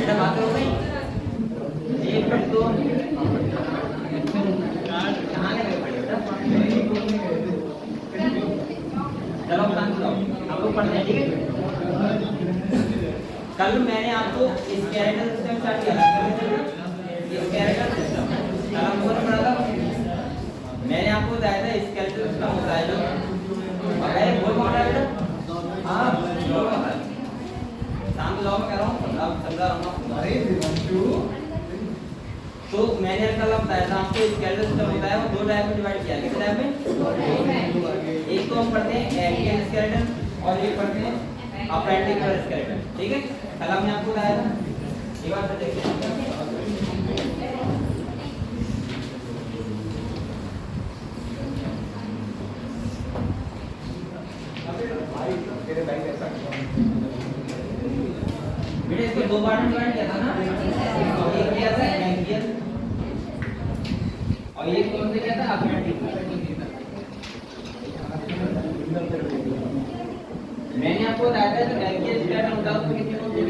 बेटा बात हो गई 1 2 कहाँ गए बेटा? चलो शांत रहो, हम लोग पढ़ते हैं, ठीक है। कल मैंने आपको इस कैरेक्टर सिस्टम स्टार्ट किया था, इस कैरेक्टर सिस्टम कल हमको ने पढ़ा था। मैंने आपको बताया था इस कैरेक्टर सिस्टम होता है जो, और ये बोल कौन रहा है बेटा? हाँ बोल रहा है, शांत रहो, मैं कह रहा हूँ अब समझा रहा हूँ। तो मैंने कल बताया था आपको इस कैरेक्टर सिस्टम होता है वो दो टाइप में डिवाइड किया है। किस टाइप में? एक तो हम पढ़ते हैं एक्सियल स्केलेटन और एक पढ़ते हैं अपेंडिकुलर स्केलेटन, ठीक है। कल हमने आपको बताया था, एक बार फिर देखते हैं। बेटा इसको दो पार्ट में डिवाइड किया था ना, एक किया था एक्सियल और ये कौन से क्या था? अपेंडिकुलर। मैंने आपको बताया था जो एक्सियल स्केलेटन होता है उसमें कितनी होती है?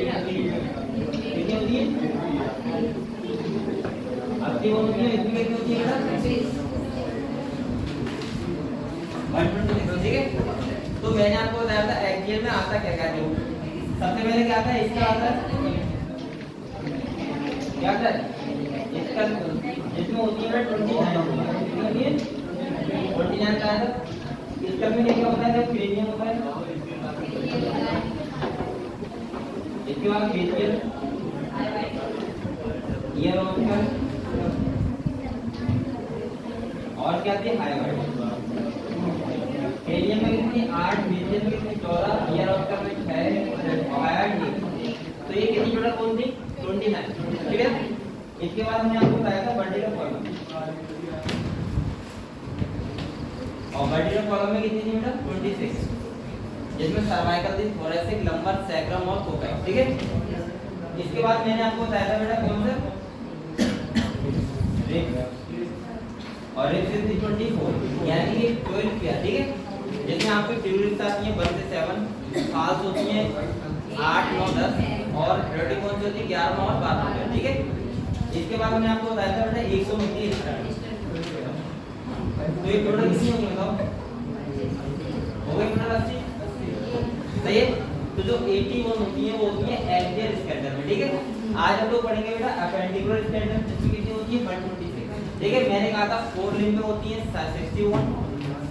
कितनी होती है? 80 होती है। इसमें कितनी होती है बेटा? 126, ठीक है। तो मैंने आपको बताया था एक्सियल में आता क्या क्या है। सबसे पहले क्या आता है? इसका आता है क्या आता है? इसका इसमें होती है 29 होती है 29 का आता है। इसका में क्या होता है? जब क्रेनियम होता है, इसके बाद फेशियल, ईयर ऑस्कर और क्या थी? हाइवाइड। क्रेनियम में कितनी? 8, फेशियल में कितनी? 14, ईयर ऑस्कर में 6 और हाइवाइड नहीं। तो ये कितनी टोटल कौन थी? 29, ठीक है। इसके बाद हमने आपको बताया था वर्टिकल कॉलम, और वर्टिकल कॉलम में कितनी थी बेटा? 26, जिसमें सर्वाइकल थी, थोरैसिक, लंबर, सैक्रम और कोकाई, ठीक है। इसके बाद मैंने आपको बताया था बेटा कौन सा? रिब्स, और रिब्स थी 24, यानी कि 12 किया, ठीक है। जिसमें आपकी ट्यूलिप्स आती हैं 1 से 7, फाल्स होती हैं 8, 9, 10 और रेडिकॉन्स होती है 11, 9 और 12, ठीक है। इसके बाद हमने आपको बताया था बेटा 100 होती है। तो ये टोटल कितनी होगी बताओ? हो गई टोटल 80, सही है। तो जो 81 होती है वो होती है एक्सियल स्केलेटन में, ठीक है। आज हम लोग पढ़ेंगे बेटा अपेंडिकुलर स्केलेटन, जिसमें कितनी होती है? 126, ठीक है। मैंने कहा था 4 लिम्ब में होती है 61,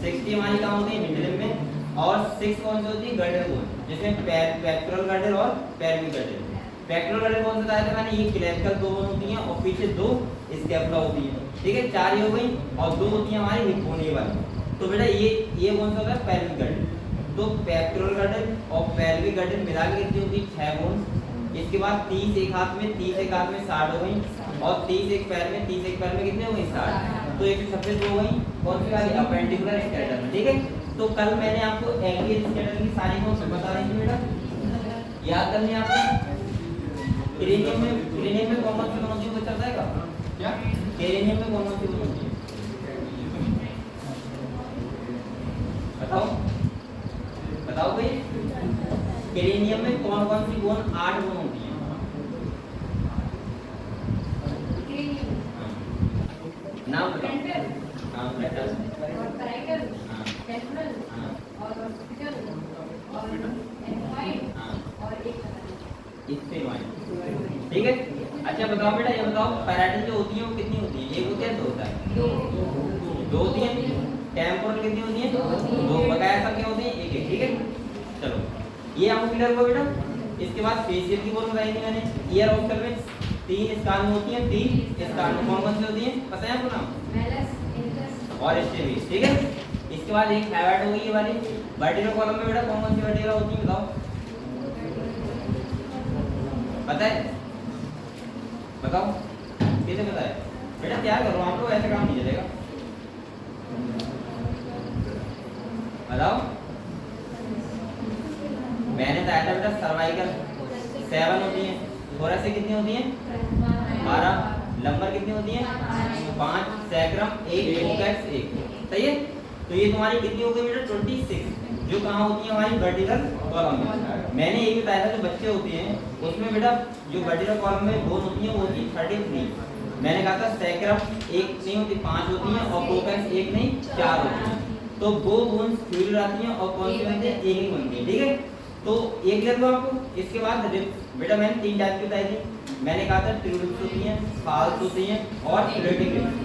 60 हमारी कहाँ होती है? मिड लिम्ब में, और 6 कौन सी होती है? गर्डल बोन, जिसमें पेक्टोरल गर्डल और पेल्विक गर्डल। पेक्टोरल गर्डल कौन सा बताया था मैंने? ये क्लेविकल 2 बोन होती हैं और पीछे 2 स्कैपुला होती है, ठीक है। 4 ये हो गई और 2 होती है हमारी हिप बोन, ये वाली। तो बेटा ये कौन सा होता है? Pelvic girdle. तो पेक्टोरल गर्डल और पेल्विक गर्डल मिला के कितनी होती है? 6 बोन। इसके बाद 30 एक हाथ में, 30 एक हाथ में 60 हो गई, और 30 एक पैर में, 30 एक पैर में कितने हो गई? 60। तो 126 हो गई कौन सी वाली? अपेंडिकुलर स्केलेटन, ठीक है। तो कल मैंने आपको एक्सियल स्केलेटन की सारी कौन सी बता रही थी बेटा? याद करनी है आपको। क्रेनियम में कौन सी होती है? बता जाएगा क्या? क्रेनियम में कौन सी होती है? बताओ बताओ भाई। क्रेनियम में कौन कौन सी बोन? 8 बोन होती है। नाम बताओ। हाँ बेटा, ठीक है। अच्छा बताओ बेटा, ये बताओ पैराइटल जो होती है वो कितनी होती है? एक होती है, 2 होता है? 2 होती है। टेम्पोरल कितनी होती है? 2। बकाया सब क्या होती है? 1 1, ठीक है। चलो ये आपको क्लियर हुआ बेटा। इसके बाद फेशियल की बोल बताई थी मैंने। ईयर ऑस्कर में 3 स्कार्न होती है, 3 स्कार्न कौन कौन सी होती है? पता है आपको नाम? और स्टेबिस, ठीक है। इसके बाद एक हाइवाइड हो गई ये वाली। वर्टिकल कॉलम में बेटा कौन कौन सी वर्टिकल होती है बताओ? पता है? बताओ कैसे पता है? बेटा तैयार करो, आप लोग ऐसे काम नहीं चलेगा। बताओ। मैंने बताया था बेटा सर्वाइकल 7 होती है, थोरेसिक कितनी होती है 12, लंबर कितनी होती है 5, सैक्रम 1, कोकैक्स 1। सही है, तो ये तुम्हारी कितनी हो गई बेटा 26, जो कहाँ होती है हमारी वर्टिकल कॉलम में। मैंने ये भी बताया था जो बच्चे होते हैं उसमें बेटा जो वर्टिकल कॉलम में बोन होती है वो होती है 33। मैंने कहा था सैक्रम 1 नहीं होती 5 होती है और कोकैक्स 1 नहीं 4 होती है। तो वो बोन फ्यूजन आती हैं और कौन सी बनती है एक ही बनती है। ठीक है, तो एक ले लो आपको। इसके बाद रिप्स बेटा मैंने 3 टाइप की बताई थी। मैंने कहा था ट्रू रिप्स होती हैं, फाल्स होती हैं और रिलेटिव रिप्स।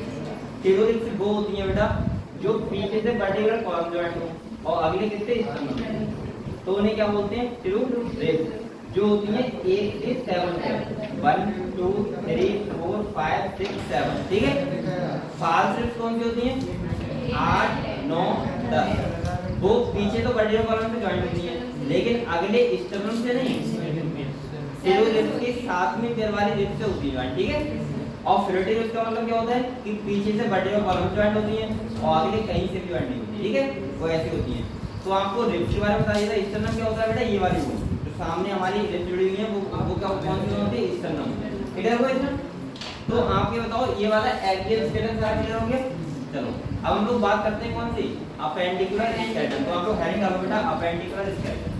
ट्रू रिप्स वो होती हैं बेटा जो पीछे से वर्टिकल कॉलम जॉइंट हो और अगले कितने तो उन्हें क्या बोलते हैं ट्रू रिप्स, जो होती हैं 1 से 7 तक 1 2 3 4 5 6 7। ठीक है, फाल्स रिप्स कौन सी होती हैं 8 9 10। वो पीछे तो वर्टिकल कॉलम से जॉइंट होती है लेकिन अगले स्टर्नम से नहीं, सिरो रिप्स के साथ में पैर वाली रिप्स से होती है। ठीक है, और फ्लोटिंग रिप्स का मतलब क्या होता है कि पीछे से वर्टिकल कॉलम से जॉइंट होती है और अगले कहीं से भी जॉइंट नहीं होती। ठीक है, वो ऐसी होती है। तो आपको रिप्स के बारे में बताइए था। स्टर्नम क्या होता है बेटा ये वाली बोन जो सामने हमारी रिप्स जुड़ी हुई है वो क्या कौन सी होती है स्टर्नम। ठीक है, वो इसमें तो आप ये बताओ ये वाला एक्सियल स्केलेटन सारा क्लियर हो गया। चलो अब हम लोग बात करते हैं कौन सी अपेंडिकुलर स्केलेटन। तो आप लोग हेडिंग डालो बेटा appendicular skeleton.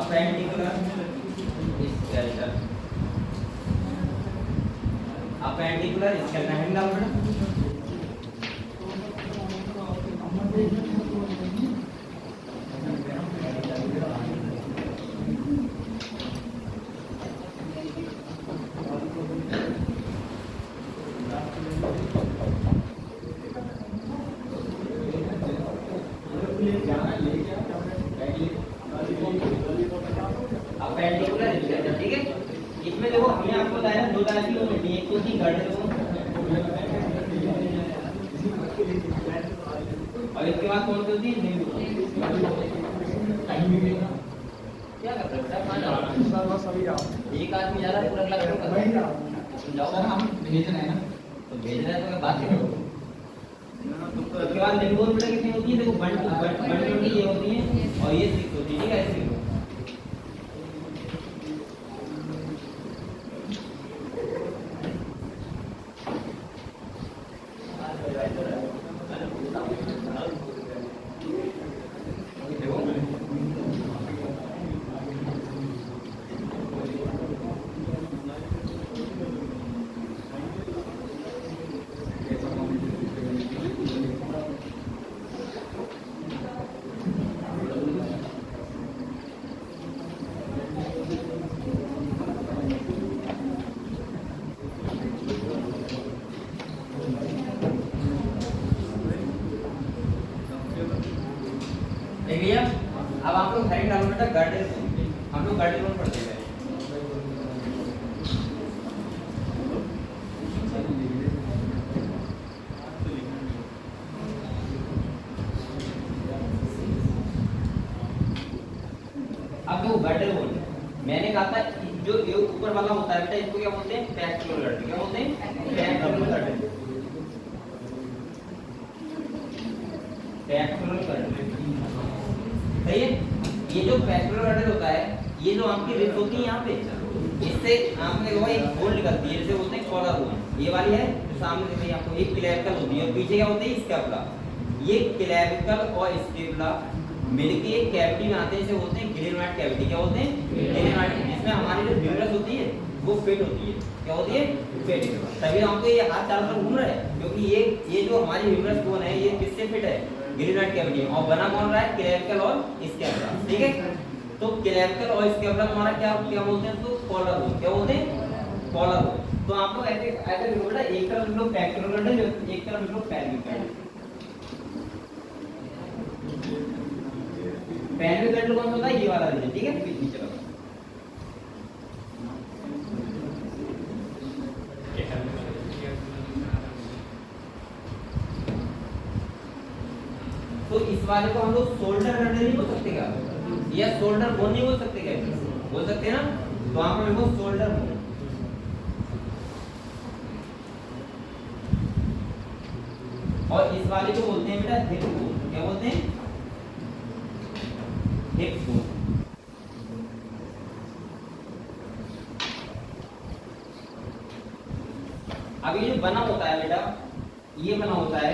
Appendicular skeleton, appendicular skeleton heading डालो बेटा। Appendicular skeleton. ठीक है, इसमें देखो हमने आपको बताया दो टाइप की होती है, एक तो थी गर्डल बोन और इसके बाद कौन सी होती है निम्न बोन। क्या कर रहे हो सर एक आदमी जा रहा है पूरा क्लास कर रहा है जाओ सर हम भेजना है ना तो भेजना है तो बात करो। उसके बाद निम्न बोन बेटा कितनी होती है देखो 120 ये होती है और ये 6 होती है। ठीक है, ऐसे भैया अब आप लोग हेडिंग डालो बेटा गर्डल बोन। हम लोग गर्डल बोन पढ़ते हैं। अब देखो गर्डल बोन मैंने कहा था जो ये ऊपर वाला होता है बेटा इसको क्या बोलते हैं पेक्टोरल गर्डल। क्या बोलते हैं पेक्टोरल गर्डल, पेक्टोरल गर्डल। सही है, ये जो पेक्टोरल गर्डल होता है ये जो आपकी रिब्स होती है यहाँ पे इससे आपने देखो एक बोन निकलती है जिसे बोलते हैं कॉलर बोन। ये वाली है जो सामने दिख रही है आपको, एक क्लेविकल होती है और पीछे क्या होती है स्कैपुला। ये क्लेविकल और स्कैपुला मिलके एक कैविटी में आते हैं इसे बोलते हैं ग्लेनोइड कैविटी। क्या बोलते हैं ग्लेनोइड, जिसमें हमारी जो ह्यूमरस होती है वो फिट होती है। क्या होती है फिट। तभी हमको ये हाथ चारों तरफ घूम रहा है क्योंकि ये जो हमारी ह्यूमरस बोन है ये किससे फिट है ग्लेनोइड कैविटी और बना कौन रहा है क्लेविकल और स्कैपुला। ठीक है, तो क्लेविकल और स्कैपुला हमारा क्या क्या बोलते हैं तो कॉलर बोन। क्या बोलते हैं कॉलर बोन। तो आप लोग ऐसे ऐसे लिखो बेटा एक तरफ लिख लो पेक्टोरल गर्डल एक तरफ लिख लो पेल्विक गर्डल। पेल्विक गर्डल कौन सा होता है ये वाला रीजन। ठीक है, नीचे चलो तो इस वाले को हम लोग शोल्डर गर्डल नहीं बोल सकते क्या या शोल्डर बोन नहीं बोल सकते क्या बोल सकते हैं ना। तो आप लोग शोल्डर बोन और इस वाले को बोलते हैं बेटा हिप बोन। क्या बोलते हैं? Hip bone. अब ये जो बना होता है बेटा, ये बना होता है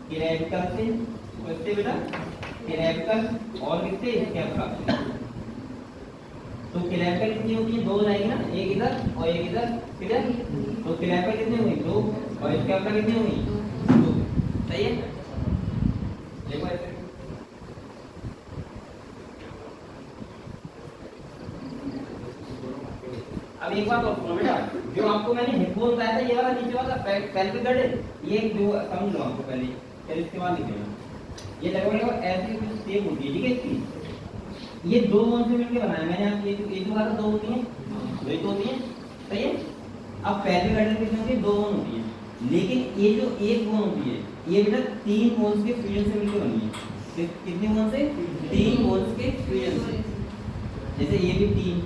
क्लेविकल से, किससे बेटा? क्लेविकल और किससे? स्कैपुला से। तो क्लेविकल कितनी होती है? दो जाएगी ना, एक इधर और एक इधर, किधर? तो क्लेविकल कितनी हुई? दो। और स्कैपुला कितनी हुई? दो। सही है? देखो ऐसे। अब एक बात और सुनो बेटा, जो आपको मैंने हिप बोन बताया था, ये वाला नीचे वाला पेल्विक गर्डल, ये जो समझ लो आपको पहले, फिर इसके बाद लिखेगा। ये लगभग ऐसी कुछ शेप होती है, ठीक है इसकी। ये दो बोन से मिलकर बना है मैंने। आप ये जो कहा था दो होती है, वही तो होती है। सही है? अब पेल्विक गर्डल कितनी होती है? दो बोन होती है। लेकिन ये जो एक बोन होती है, ये बेटा तीन बोन्स के फ्यूजन से मिलकर बनी है। कितने बोन से? तीन बोन्स के फ्यूजन से। जैसे ये भी तीन।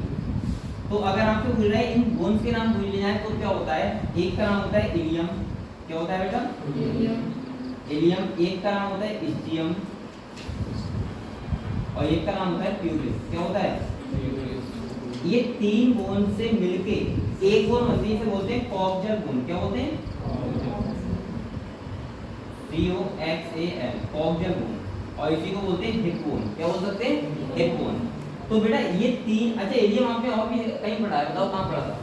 तो अगर आपको पूछ रहा है इन बोन्स के नाम पूछ जाए तो क्या होता है? एक का नाम होता है इलियम। क्या होता है बेटा? इलियम। एक का नाम होता है इस्टियम और एक का नाम होता है प्यूबिस। क्या होता है? ये तीन बोन से मिलके एक बोन बनती है, इसे बोलते हैं कॉक्सियल बोन। क्या बोलते हैं? COXAL, coxal bone. और इसी को बोलते हैं हिप बोन। क्या बोल सकते हैं? Hip bone. तो बेटा ये तीन, अच्छा एलियम आपने और भी कहीं पढ़ा है, बताओ कहाँ पढ़ा था?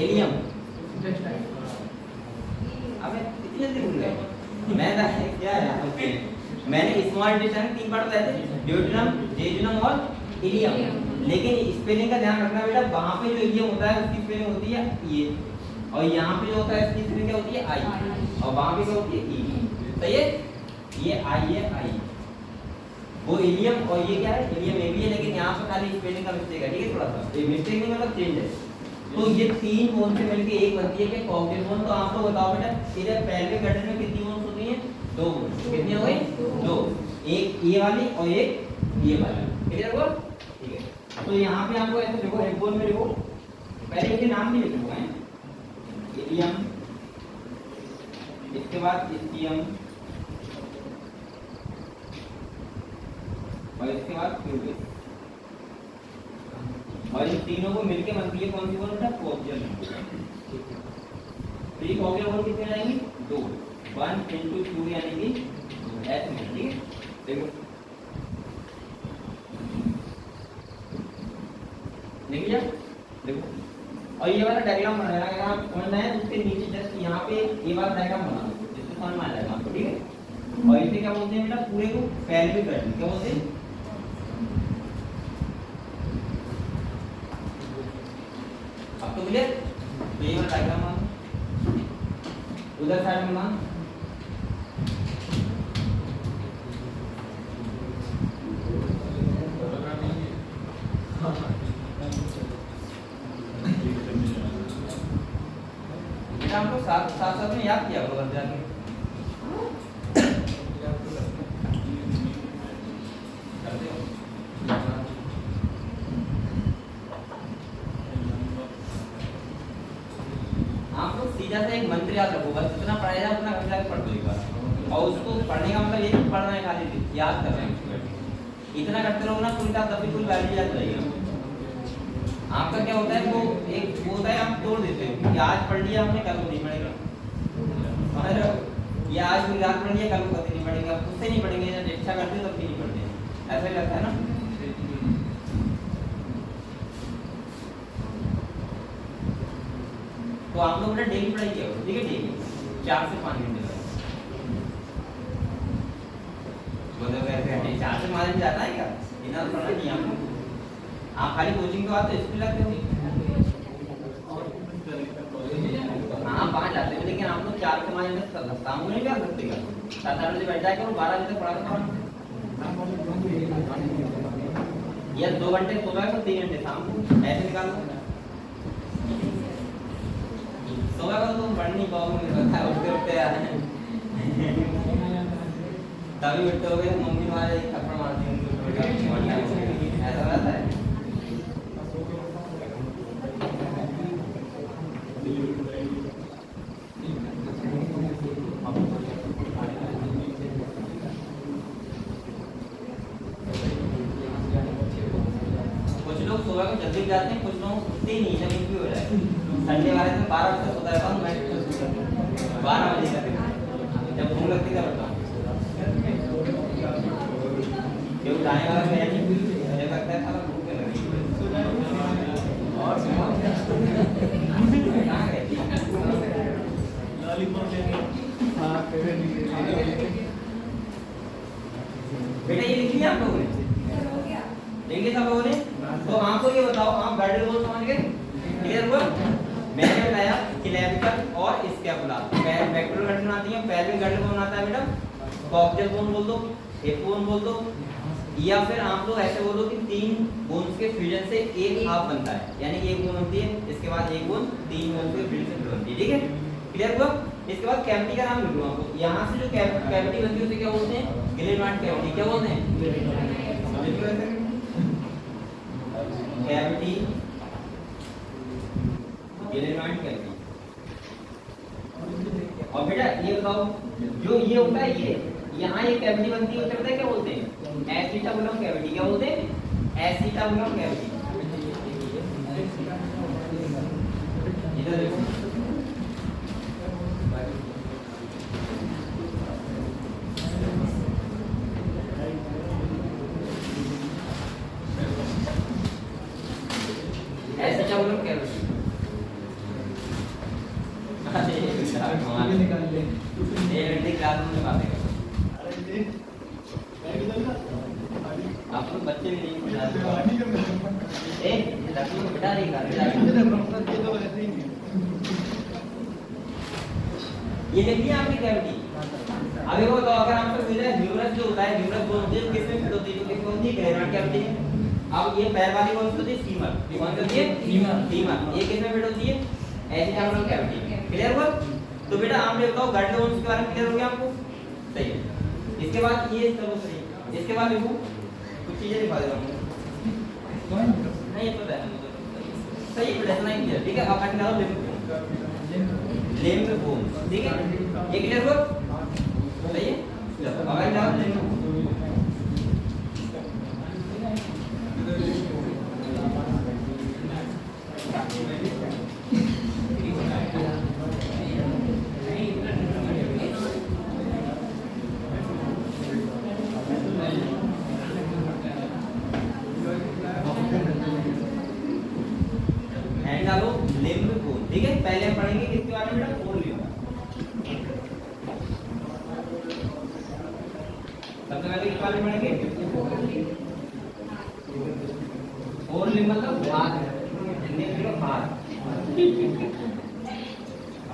एलियम। अबे इतनी जल्दी भूल गए? मैं क्या है ओके, मैंने स्मॉल इंटेस्टाइन तीन पार्ट बताए थे, ड्यूडेनम, जेजुनम और इलियम। लेकिन स्पेलिंग का ध्यान रखना बेटा, वहां पे जो इलियम होता है उसकी स्पेलिंग होती है ये, और यहाँ पे जो होता है इसकी स्पेलिंग क्या होती है? आई। और वहां पे क्या होती है? ई। सही है? ये आई है, आई। वो इलियम और ये क्या है? इलियम ए भी है, लेकिन यहाँ पे खाली स्पेलिंग का मिस्टेक है, ठीक है? थोड़ा सा ये मिस्टेक नहीं मतलब चेंज है। तो ये तीन बोन से मिलके एक बनती है कि कॉक्सियल बोन। तो आप लोग बताओ बेटा, इधर पेल्विक गर्डल में कितनी बोन्स होती हैं? दो बोन। कितनी हो गई? दो। एक ये वाली और एक ये वाली। क्लियर हुआ? ठीक है। तो यहाँ पे आपको ऐसे देखो, हिप बोन में देखो, पहले इनके नाम भी लिखो हैं, इलियम, इसके बाद इस्टियम और इसके बाद प्यूबिस। और इन तीनों को मिलके बनती है कौन सी बोन बेटा? Coxal bone. तो ये कॉक्सियल बोन कितने जाएंगी? दो। 1 into 2 यानी कि ऐसे में, ठीक है? देखो देखिए, देखो। और ये वाला डायग्राम बनाना है, अगर आप समझना है तो उसके नीचे जस्ट यहाँ पे ये वाला डायग्राम बना दो, जिससे समझ में आ जाएगा आपको, ठीक है? और इसे क्या बोलते हैं बेटा? पूरे को पेल्विक गर्डल। क्या बोलते हैं? अब तो क्लियर? तो ये वाला डायग्राम बना, उधर साइड में बना। हम लोग साथ साथ में याद किया करो घर जाके। आप लोग सीधा से एक मंत्र याद रखो, बस इतना पढ़ाया जाए उतना घर जाके पढ़ दो एक बार। और उसको पढ़ने का मतलब ये नहीं पढ़ रहे हैं खाली, याद कर रहे हैं। इतना करते रहो ना पूरी रात, तभी कोई वैल्यू याद रहेगा। आपका क्या होता है, वो एक वो होता है, आप तोड़ देते हो कि आज पढ़ लिया आपने, कल को नहीं पढ़ेगा। और ये आज पूरी रात पढ़ लिया, कल को कभी नहीं पढ़ेगा, उससे नहीं पढ़ेंगे। जब इच्छा करते हो तब नहीं पढ़ते, ऐसा ही लगता है ना? तो आप लोग बेटा डेली पढ़ाई किया करो, ठीक है? डेली 4 से 5 घंटे तक। 4 से 5 घंटे जाता है क्या? इतना पढ़ना नहीं आपको। आप खाली कोचिंग के बाद तो स्कूल लगते हो। हाँ 5 जाते हो, लेकिन आप लोग 4 से 5 घंटे शाम को नहीं कर सकते क्या? 7-8 बजे बैठ जाए करो, 12 बजे तक पढ़ा करो। या 2 घंटे सुबह को, 3 घंटे शाम को, ऐसे निकालो। सुबह को तुम पढ़ नहीं पाओगे, उठते उठते यार तभी उठते हो गए, मम्मी तुम्हारे थप्पड़ मारती है, ऐसा रहता है। संडे वाले दिन 12 बजे सोता रहता हूँ मैं, 12 बजे तक जब भूख लगती है तब क्यों उठाने वाला है नहीं, मुझे लगता है सारा भूख लगी और बेटा ये लिख लिया आप लोगों ने? लिख लिया सब लोगों ने? तो आपको ये बताओ, आप गाइडेड गोल समझ गए? क्लियर हुआ? मैंने बताया क्लेविकल और स्कैपुला वेक्टोरल गाइड बनाती है। पहले गाइड कौन बनाता है बेटा? कॉक्सियल बोन बोल दो, हिप बोन बोल दो, या फिर आप लोग ऐसे बोलो कि 3 बोन्स के फ्यूजन से एक हाफ बनता है, यानी एक बोन होती है, इसके बाद एक बोन, 3 बोन के फ्यूजन से बनती है। ठीक है, क्लियर हुआ? इसके बाद कैविटी का नाम लिख लो आपको। यहाँ से जो कैविटी बनती है उसे क्या बोलते हैं? Glenoid cavity. क्या बोलते हैं? Cavity, glenoid cavity. और बेटा ये बताओ, जो ये होता है ये यहाँ ये कैविटी बनती है उसे पता है क्या बोलते हैं? Acetabulum cavity. क्या बोलते हैं? Acetabulum cavity. इधर देखो, एसिटाबुलम कैविटी। निकाल ले क्लास में बातें करो। आप लोग बच्चे भी नहीं समझाते। ए लड़की को बिठा देगा ये लिख लिया आपने कैविटी। अब ये बताओ, अगर आपको मिला है ह्यूमरस जो होता है, ह्यूमरस बोन किस में फिट होती है? तो किस में होती है? ग्रेनाइड कैविटी में। अब ये पैर वाली कौन सी होती है? फीमर। कौन सी होती है? फीमर। ये किस में फिट होती है? Acetabulum cavity. क्लियर हुआ? तो बेटा आप ये बताओ गाइड बोन्स के बारे में क्लियर हो गया आपको? सही है। इसके बाद ये चलो सही। इसके बाद लिखो कुछ चीजें लिखा दे रहा हूं। नहीं तो है सही है, इतना ही क्लियर। ठीक है, अब हट निकालो लिम्फ बोन। ठीक है, ये क्लियर हुआ? सही है, चलो अब हट निकालो लिम्फ। ठीक है, पहले हम पढ़ेंगे किसके बारे में? बेटा फोर लिम्ब। सबसे पहले किस बारे में पढ़ेंगे? फोर लिम्ब मतलब हाथ, हिंदी में हाथ।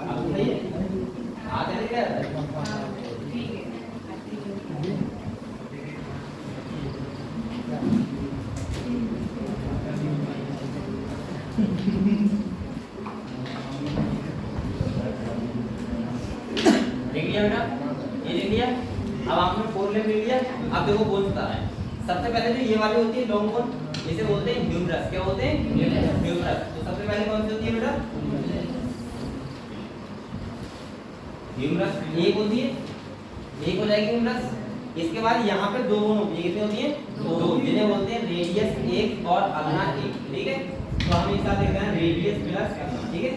अब सही है, हाथ है क्या? बेटा ये ले लिया। अब आपने फोर लिम्ब ले लिया। अब देखो बोन बता रहा है। सबसे पहले जो ये वाली होती है लॉन्ग बोन, इसे बोलते हैं ह्यूमरस। क्या बोलते हैं? ह्यूमरस। तो सबसे पहले कौन सी होती है बेटा? ह्यूमरस एक होती है, एक हो जाएगी ह्यूमरस। इसके बाद यहाँ पे 2 बोन होती है। कितनी होती है? 2, जिन्हें बोलते हैं रेडियस 1 और अल्ना 1। ठीक है, तो हम एक साथ लिख रहे हैं रेडियस प्लस अल्ना। ठीक है,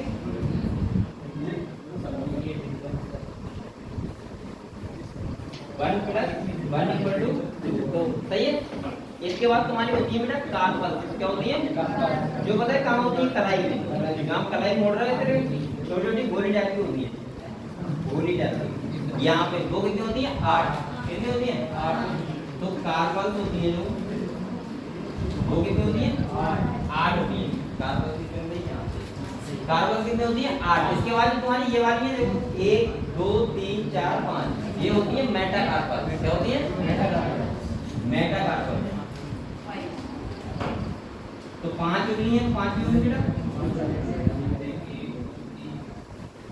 1 + 1 = 2। सही है। इसके बाद तुम्हारी होती है बेटा कार्पल। क्या होती है? जो पता है कहाँ होती है? कलाई में। हम कलाई मोड़ रहे थे, छोटी छोटी गोली टाइप की होती है, गोली टाइप की। यहाँ पे 2 कितनी होती है? 8। कितनी होती है? 8। तो कार्पल होती है जो 2 कितनी होती है? 8 होती है। कार्पल कितनी होती है? यहाँ से कार्पल कितनी होती है? 8। इसके बाद तुम्हारी ये वाली है, देखो 1 2 3 4 5, ये होती है मेटाकार्पल। क्या होती है? मेटाकार्पल। तो 5 उंगली है, 5 उंगली बेटा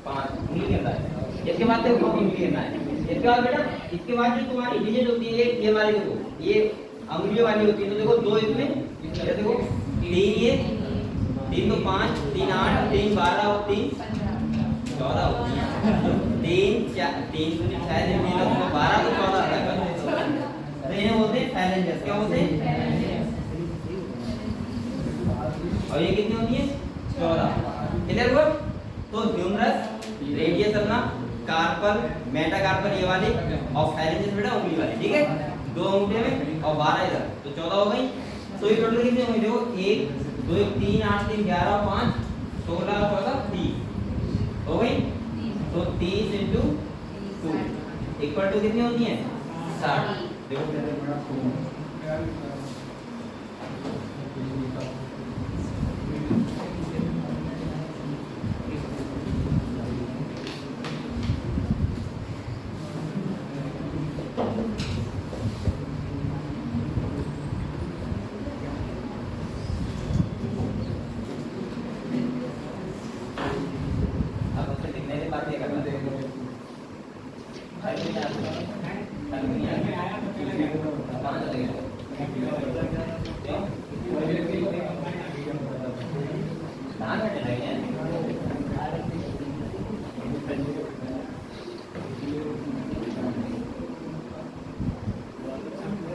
5 उंगली करता है। इसके बाद देखो उंगली करना है। इसके बाद बेटा इसके बाद जो तुम्हारी डिजिट होती है ये वाली, देखो ये अंगुलियों वाली होती है। तो देखो 2 इसमें, ये देखो 3, ये 3 तो 5 3 8 3 12 और 3 14 होती है। 3 4 3 तो शायद ये लोग 12 तो 14 है। तो इन्हें बोलते हैं फैलेंजेस। क्या बोलते हैं? और ये कितनी होती है? 14। क्लियर हुआ? तो ह्यूमरस, रेडियस अपना, कार्पल, मेटाकार्पल ये वाली और फाइलेंजेस बेटा उंगली वाली, ठीक है? 2 अंगूठे में और 12 इधर, तो 14 हो गई। तो ये टोटल कितने हुए? देखो 1 2 3 8 3 11 5 16 14 30 हो गई। तो 30 × 2 इक्वल टू कितनी होती है? 60। देखो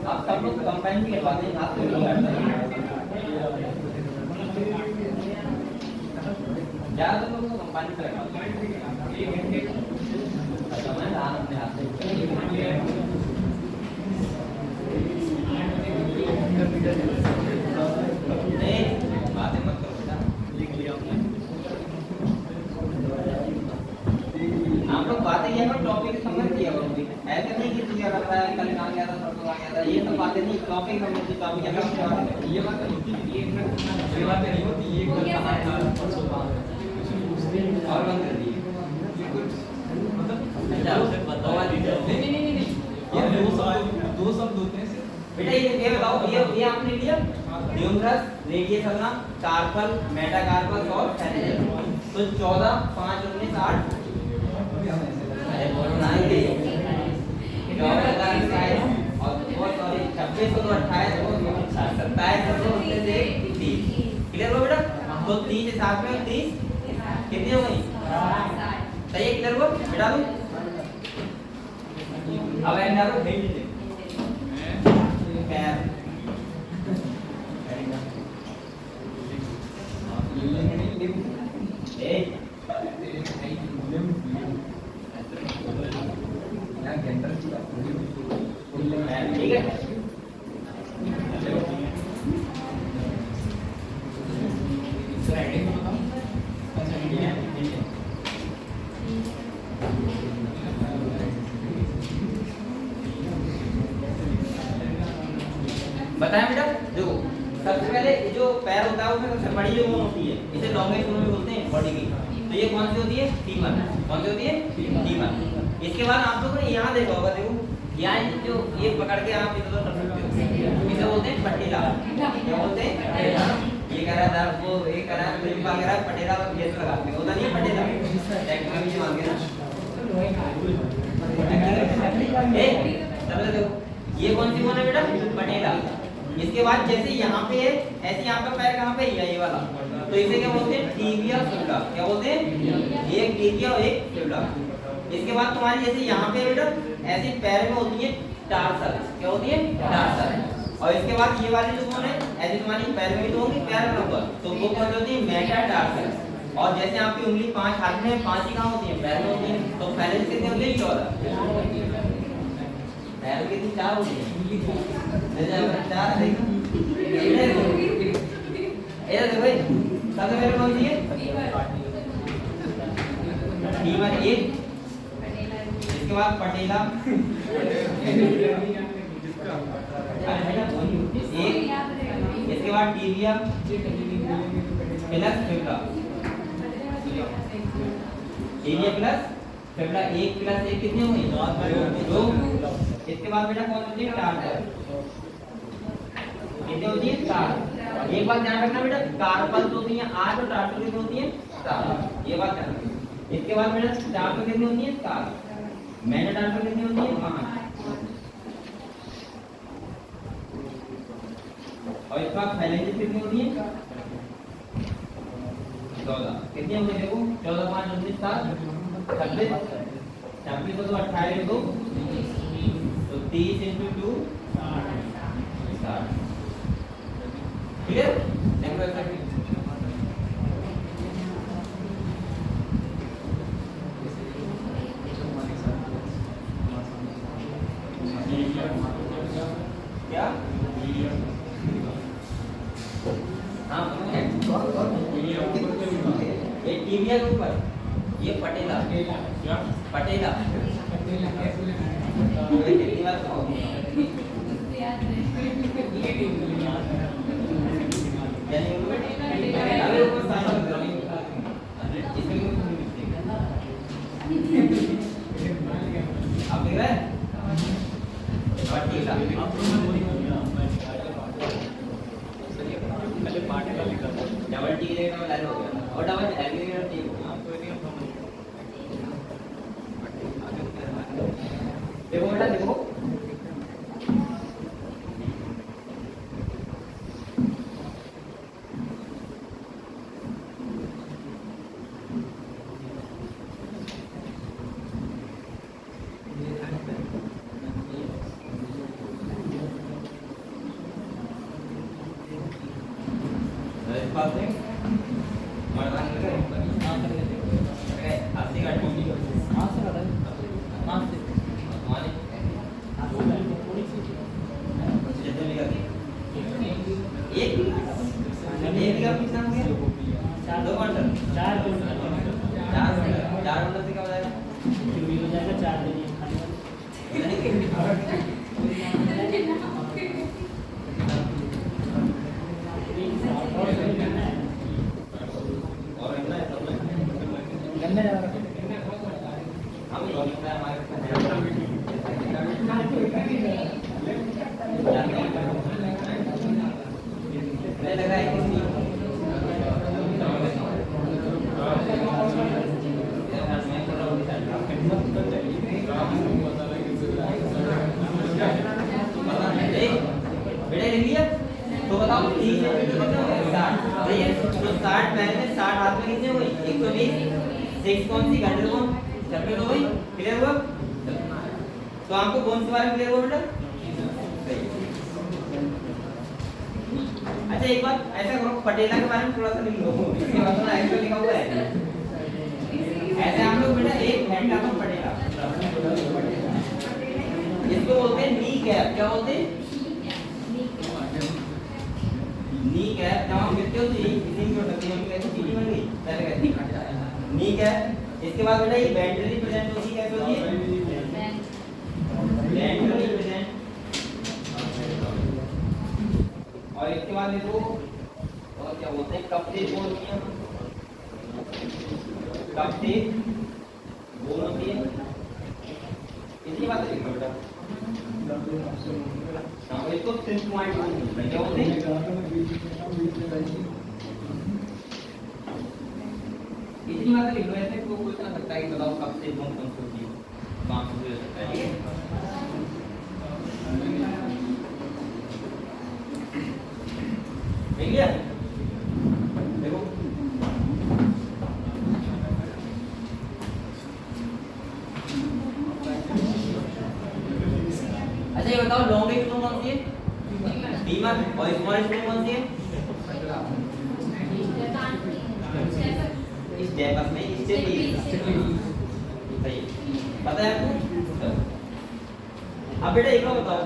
आप सब लोग कंबाइन भी करवाते हैं, हाथ में नहीं करते ज्यादा लोग तो कंबाइन करवाते हैं। अच्छा मैं दान अपने हाथ से बातें मत करो बेटा, लिख लिया आप लोग बातें किया करो, टॉपिक समझ लिया करो। ऐसे नहीं कि तू क्या करता है, कल कहाँ गया था, परसों कहाँ गया था, ये सब बातें नहीं। टॉपिक समझ, टॉपिक क्या करता, ये बात नहीं होती, ये कहाँ था परसों कहाँ और बंद कर दी ये दो शब्द होते हैं बेटा। ये बताओ, ये आपने लिया ह्यूमरस, रेडियस अपना, कार्पल, मेटाकार्पल और फाइलेंजेस। तो 14 5 19 8 अरे बोलो ना ये 26 तो 28 27 तो 30। क्लियर हो बेटा? तो 30 के साथ में 30 कितनी हो गई? सही है, क्लियर हुआ बेटा? अब एंड डालो हेड से पैर ठीक है। बताएं बेटा, देखो सबसे पहले जो पैर होता है उसमें सबसे बड़ी जो बोन होती है, इसे लॉन्गेस्ट बोन भी बोलते हैं बॉडी की। तो ये कौन सी होती है? फीमर। कौन सी होती है? फीमर। इसके बाद आप लोगों ने यहाँ देखा होगा, देखो यहाँ जो ये पकड़ के आप इधर कर सकते हो, इसे बोलते हैं पटेला। क्या बोलते हैं? ये कह रहा था वो, ये कह रहा है प्रिंपा कह रहा है पटेला, और ये तो लगाते हैं, होता नहीं है पटेला। टेक्निकली मांगे ना, चलो देखो ये कौन सी बोन है बेटा? पटेला। इसके बाद जैसे यहाँ पे है, ऐसे यहाँ पे पैर कहाँ पे है? ये वाला। तो इसे क्या बोलते हैं? Tibia fibula. क्या बोलते हैं? एक टिबिया और एक फिबुला। इसके बाद तुम्हारी जैसे यहाँ पे बेटा ऐसे पैर में होती है टार्सल। क्या होती है? टार्सल। और इसके बाद ये वाली जो बोन है ऐसे तुम्हारी पैर में तो होगी, पैर में ऊपर, तो वो कौन होती है? मेटाटार्सल। और जैसे आपकी उंगली 5 हाथ में, 5 ही कहाँ होती है? पैर में होती है। तो पहले कितनी होती है? 14। पैर कितनी? 4 होती है। 4 देखो इधर देखो भाई, सबसे पहले कौन सी है? फीमर 1, इसके बाद पटेला 1, इसके बाद tibia plus fibula, tibia plus fibula 1 plus 1 कितनी हुई? 2। इसके बाद बेटा कौन होती है? टार्सल। कितनी होती है? 4। एक बात ध्यान रखना बेटा, कार्पल तो होती है 8 और टार्सल कितनी होती है? 4। ये बात ध्यान रखना। इसके बाद बेटा टार्सल कितनी होती है? 7। मेटाटार्सल कितनी होती है? 5। और इसके बाद फाइलेंजेस कितनी होती है? 14। कितनी होगी देखो? 14 5 19 7 26 26 तो 28 2 तो 30 × 2 60। क्लियर? देखो ऐसा टीबिया के ऊपर ये पटेला पटेला कितनी बार आप देख रहे हैं पटेला डबल टी लेकर डबल एल हो गया और डबल एल के लिए टी देखो बेटा देखो तो बताओ 30 से 60 सही है तो 60 पहले 60 हाथ में कितने हुए 120 6 कौन सी घंटे कौन चक्कर हो गई क्लियर हुआ तो आपको कौन सी बार क्लियर हुआ बेटा अच्छा एक बात ऐसा करो पटेला के बारे में थोड़ा सा लिख लो इसके बाद में एक्चुअली लिखा हुआ है ऐसे हम लोग बेटा एक घंटा का पटेला इसको बोलते हैं नी कैप क्या बोलते हैं नी कैप जब हम कहते हो इसी को टक्कर हम कहते हैं सीटी बन गई पहले कहते हैं नी कैप इसके बाद बेटा ये वेंट्रली प्रेजेंट होती है कैसे होती है वेंट्रली प्रेजेंट और इसके बाद देखो और क्या बोलते हैं कप्ते बोल नियम कप्ते बोल होती है इतनी बात लिखो बेटा हां इसको 6.1 क्या बोलते हैं इतनी बात लिख लो ऐसे कोई पूछ ना सकता है कि बताओ कब से कौन कौन सी होती है काम शुरू हो सकता है ठीक है भैया देखो अच्छा ये बताओ लॉन्गेस्ट कौन सी है फीमर और स्मॉलेस्ट कौन सी है इस डेपस में इससे भी सही पता है आपको अब बेटा एक बार बताओ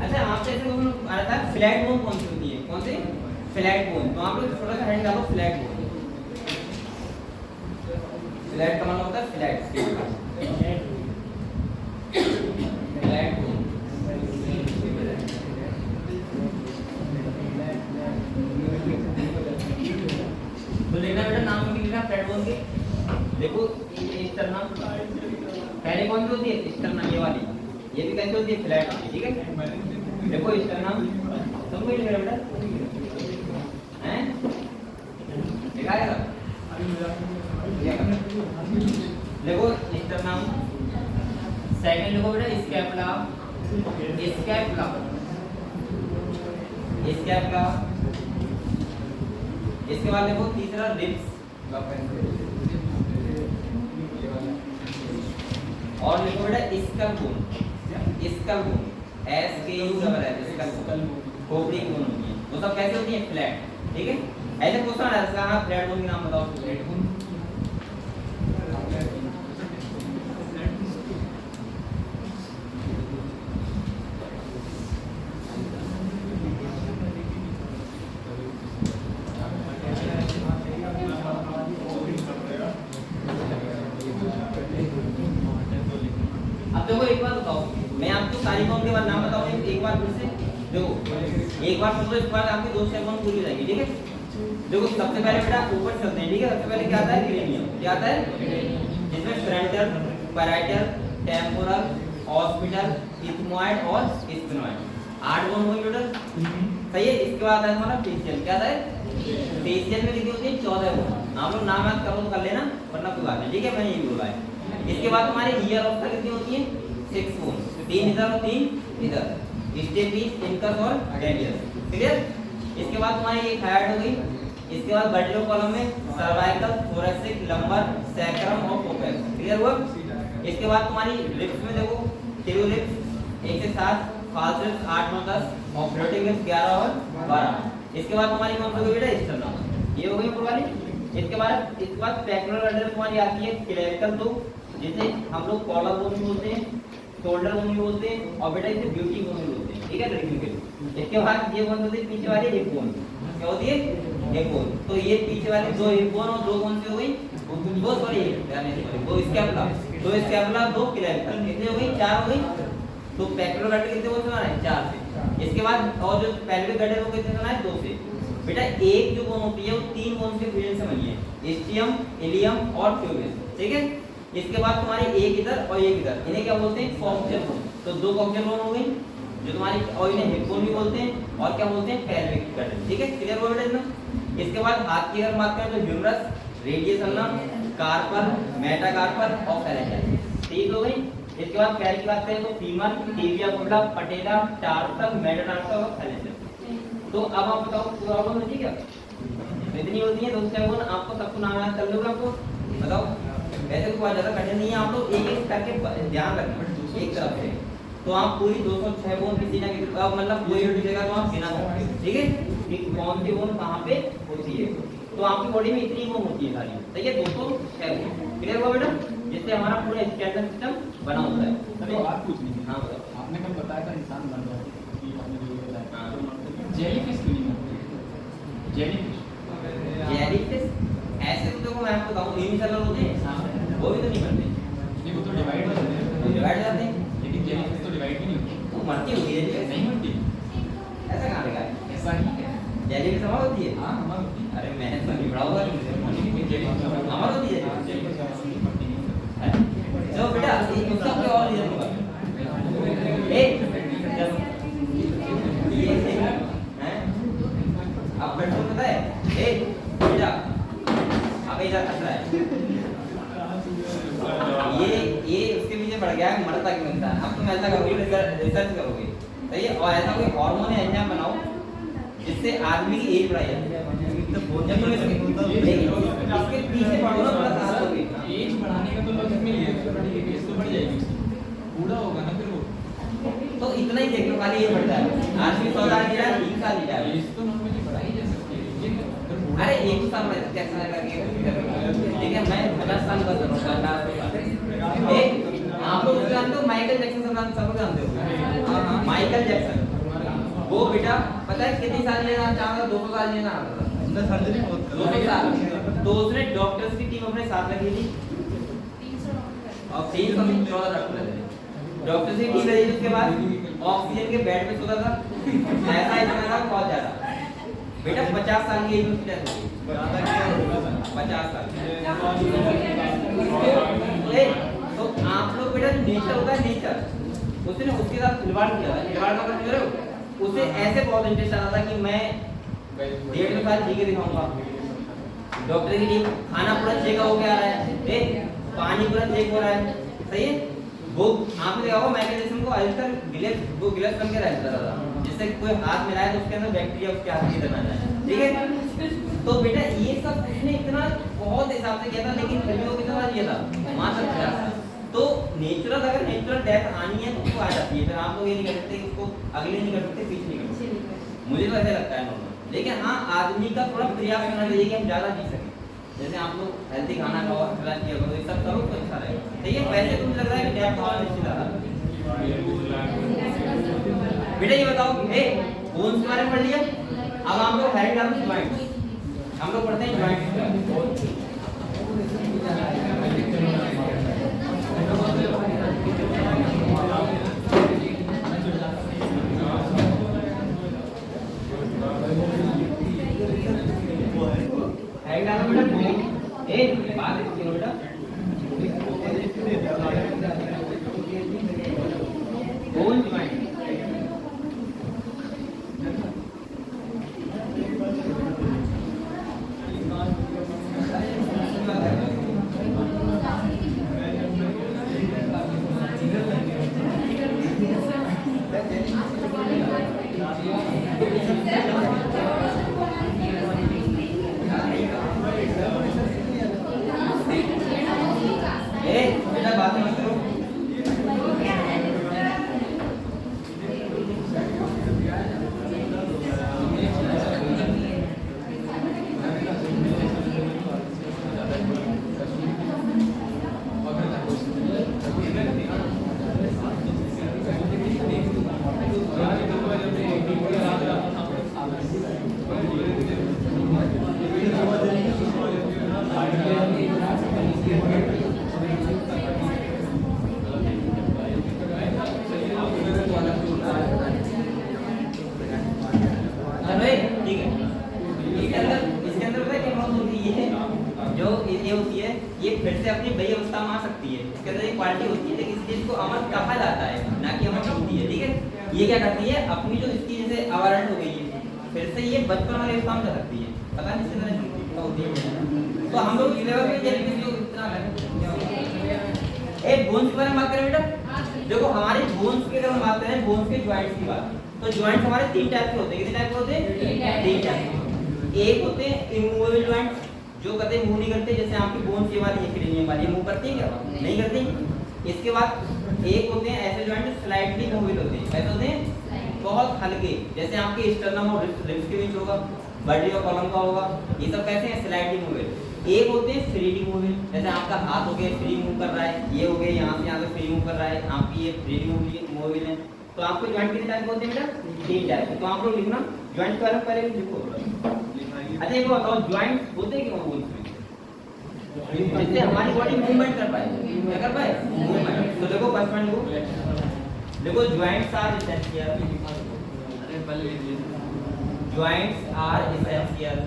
अच्छा आपसे ऐसे कौन आ रहा था फ्लैट बोन कौन सी होती है कौन सी फ्लैट बोन तो आप लोग थोड़ा सा हैंड डालो फ्लैट बोन फ्लैट का मतलब होता है फ्लैट फ्लैट बोन तो देखना बेटा नाम भी लिखना फ्लैट बोन के देखो स्टर्नम पहले कौन सी होती है स्टर्नम ये वाली ये भी कैसे होती है फ्लैट ठीक है देखो स्टर्नम सब में लिख रहे बेटा हैं दिखाएगा देखो स्टर्नम सेकंड लिखो बेटा स्कैपुला स्कैपुला स्कैपुला इसके बाद देखो तीसरा रिब्स और लिखो बेटा स्कल बोन एस के U double L skull bone खोपड़ी बोन होती है वो सब कैसे होती है फ्लैट ठीक है ऐसे क्वेश्चन आता है इसका फ्लैट बोन के नाम बताओ फ्लैट बोन देखो एक बार बताओ, मैं आपको सारी बोन के बाद नाम बताऊं एक बार फिर से। देखो एक बार सुनो, इसके बाद आपकी 2 स्टेप बोन पूरी हो जाएगी, ठीक है। देखो सबसे पहले बेटा ऊपर चलते हैं, ठीक है। सबसे पहले क्या आता है, क्रेनियम। क्या आता है, जिसमें frontal, parietal, temporal, occipital, ethmoid और स्फिनोइड, 8 बोन हुई टोटल, सही है। इसके बाद है हमारा फेशियल। क्या है, फेशियल में कितनी होती है, 14 बोन। आप लोग नाम याद करो तो कर लेना, वरना कोई बात नहीं, ठीक है, मैंने ये बोला है। इसके बाद तुम्हारे ईयर ऑफ कितनी होती है, 6 बोन, 3 इधर और 3 इधर, स्टेपिस, इनकस और रेडियस, क्लियर। इसके बाद तुम्हारी ये थायराइड हो गई। इसके बाद वर्टिब्रल कॉलम में सर्वाइकल, थोरैसिक, लंबर, सैक्रम और कोपेक्स, क्लियर हुआ। इसके बाद तुम्हारी लिप्स में देखो, टेरो लिप्स 1 से 7, फाल्स लिप्स 8 9 10, ऑपरेटिव लिप्स 11 और 12। इसके बाद तुम्हारी कौन सी हो गई बेटा, स्टर्नम, ये हो गई ऊपर वाली। इसके बाद पेक्टोरल अंडर तुम्हारी आती है क्लेविकल, तो जिसे हम लोग कॉलर बोन भी बोलते हैं, शोल्डर बोन भी बोलते हैं, और बेटा इसे ब्यूटी बोन भी बोलते हैं, ठीक है, लड़कियों के लिए। इसके बाद ये बोन होती है पीछे वाली हिप बोन, क्या होती है, हिप बोन। तो ये पीछे वाली 2 हिप बोन और 2 बोन से हो गई, वो सॉरी वो स्कैपुला, 2 स्कैपुला 2 क्लेविकल, कितनी हो गई, 4 हो गई। तो पेक्टोरल अंडर कितने बोन से बना है, 4 से। इसके बाद और जो पेल्विक गटर वो कितने बना है, 2 से। बेटा एक जो बोन होती है वो 3 बोन के फ्यूजन से बनी है, इस्टियम, इलियम और प्यूबिस, ठीक है। इसके बाद तुम्हारी एक इधर और एक इधर, इन्हें क्या बोलते हैं, कॉक्सियल बोन। तो 2 कॉक्सियल बोन हो गई जो तुम्हारी, और इन्हें हिप बोन भी बोलते हैं, और क्या बोलते हैं, पेल्विक गटर, ठीक है, क्लियर हुआ बेटा इतना। इसके बाद हाथ की अगर बात करें तो ह्यूमरस, रेडियस अल्नम, कार्पल, मेटाकार्पल और फेरेंजियल, ठीक हो गई। इसके बाद पैर की बात करें तो फीमर, टिबिया, कुंडा, पटेला, टार्सल, मेटाटार्सल और फेरेंजियल। तो अब आप बताओ पूरा बोन ठीक है, इतनी होती है 2 स्टेप बोन, आपको सबको नाम याद कर लोगे, आपको बताओ। वैसे तो बहुत ज्यादा कठिन नहीं है, आप लोग एक एक करके ध्यान रखना एक तरफ से, तो आप पूरी 206 बोन किसी ना किसी मतलब कोई भी जगह तो आप गिना सकते हैं, ठीक है, कि कौन सी बोन कहाँ पे होती है। तो आपकी बॉडी में इतनी बोन होती है सारी, ठीक है, 206 बोन, क्लियर हुआ बेटा, जिससे हमारा पूरा स्केलेटल सिस्टम बना होता है। तो बात पूछनी थी, हाँ बताओ, आपने कल बताया था इंसान बन रहा है कि आपने जो बताया, जेलीफिश क्यों नहीं होती, जेलीफिश ऐसे तो देखो मैं आपको बताऊं, यूनिसेलुलर होते हैं, वो भी तो नहीं बनते, नहीं वो तो डिवाइड हो जाते हैं, डिवाइड हो जाते हैं, लेकिन जेलीफिश तो डिवाइड भी नहीं होती, वो मरती होती है, नहीं होती, ऐसा कहाँ लिखा है, ऐसा ही है। जेलीफिश हमारी होती है, हाँ हमारी होती है, अरे मैंने तो नहीं पढ़ा होगा, हमारी होती है, चलो बेटा उसका कोई और रीजन होगा, अब बैठो पता है, बेटा अब इधर खतरा है, ये उसके पीछे पड़ गया है, मरता क्यों बनता है। अब तुम ऐसा करोगे, रिसर्च करोगे, सही है, और ऐसा कोई हार्मोन या एंजाइम बनाओ जिससे आदमी की एज बढ़ाई जाती है, जब तुम इसके पीछे पढ़ो ना थोड़ा सा दोगे, एज बढ़ाने का तो लॉजिक में ये है, एज तो बढ़ जाएगी उसकी, बूढ़ा होगा ना फिर वो, तो इतना ही देख लो, खाली ये बढ़ता है, आदमी 100 साल जी रहा है, 3 साल जी रहा है, एज तो नॉर्मली बढ़ाई जा सकती है, लेकिन अगर बूढ़ा अरे 1 साल में कैसा लगे, ठीक है, मैं 50 साल का करूँगा, आप लोग जानते हो माइकल जैक्सन, सब जानते हो, माइकल जैक्सन, वो बेटा पता है कितनी साल लेना चाहा था, 200 साल लेना आता था, 200 साल। तो उसने डॉक्टर्स की टीम अपने साथ रखी थी और 314 डॉक्टर्स की टीम रही, उसके बाद ऑक्सीजन के बेड पे सोता था, ऐसा इतना था बहुत ज्यादा, बेटा 50 साल की एज में डेथ हो गई, 50 साल। तो आप लोग बेटा नेचर होता है, नेचर उसने उसके साथ खिलवाड़ किया था, खिलवाड़ का मतलब हो, उसे ऐसे बहुत इंटरेस्ट आता था कि मैं 1.5 साल जी के दिखाऊंगा, डॉक्टर की टीम, खाना पूरा चेक हो गया आ रहा है, पानी पूरा चेक हो रहा है, सही है, वो आपने देखा होगा माइकल जैक्सन को अधिकतर गिलास बन के रहता था, जिससे कोई हाथ मिलाए तो उसके अंदर बैक्टीरिया उसके हाथ के अंदर ना जाए, ठीक है। तो बेटा ये सब उसने इतना बहुत हिसाब से किया था, लेकिन फिर भी वो कितना किया था, मात्र 50 साल। तो नेचुरल अगर नेचुरल डेथ आनी है तो उसको आ जाती है, फिर आप लोग ये नहीं कर सकते उसको अगले नहीं कर सकते, पीछे नहीं कर सकते, मुझे तो ऐसा लगता है नॉर्मल। लेकिन हाँ आदमी का थोड़ा प्रयास करना चाहिए कि हम ज़्यादा जी सकें, जैसे आप लोग हेल्दी खाना खाओ, एक्सरसाइज किया करो, ये सब करो तो अच्छा रहेगा, ठीक है। वैसे तो मुझे लग रहा है कि डेथ और निश्चित आ रहा है। बेटा ये बताओ, बोन्स के बारे में पढ़ लिया, अब हम लोग हेरिडिटरी जॉइंट्स, हम लोग पढ़ते हैं जॉइंट्स। बात इतनी हो बेटा बोन ज्वाइंट बेटा बात मत करो ठीक है इसके अंदर पता है क्या बात होती है जो ये होती है ये फिर से अपनी वही अवस्था में आ सकती है इसके अंदर एक क्वालिटी होती है लेकिन इस चीज को अमर कहा जाता है ना कि अमर होती है ठीक है ये क्या करती है अपनी जो इसकी जैसे आवरण हो गई है फिर से ये बचपन वाले अवस्था में जा सकती है पता नहीं किस तरह होती है तो हम लोग लेवल पे जल्दी से इतना है एक बोन्स के बारे में बात करें बेटा देखो हमारे बोन्स की अगर हम बात करें बोन्स के जॉइंट्स की बात तो जॉइंट्स हमारे तीन टाइप के होते हैं कितने टाइप के होते हैं तीन टाइप एक होते हैं इमूवेबल जॉइंट्स जो कभी मूव नहीं करते जैसे आपकी बोन्स ये वाली है क्रेनियम वाली मूव करती है क्या नहीं करती इसके बाद एक होते हैं ऐसे जॉइंट स्लाइटली मूवेबल होते हैं कैसे होते हैं बहुत हल्के जैसे आपके स्टर्नम और रिब्स के बीच होगा बॉडी और कॉलम का होगा ये सब कैसे हैं स्लाइटली मूवेबल एक होते हैं फ्रीली मूवेबल जैसे आपका हाथ हो गया फ्री मूव कर रहा है ये हो गया यहाँ से यहाँ से फ्री मूव कर रहा है आपकी ये फ्रीली मूवेबल है तो आपको जॉइंट कितने टाइप होते हैं बेटा तीन टाइप तो आप लोग लिखना जॉइंट के बारे में पहले लिखो अच्छा ये बताओ जॉइंट होते हैं क्यों बोन्स में जिससे हमारी बॉडी मूवमेंट कर पाए क्या कर पाए मूवमेंट तो देखो फर्स्ट पॉइंट देखो joints are essential joints are essential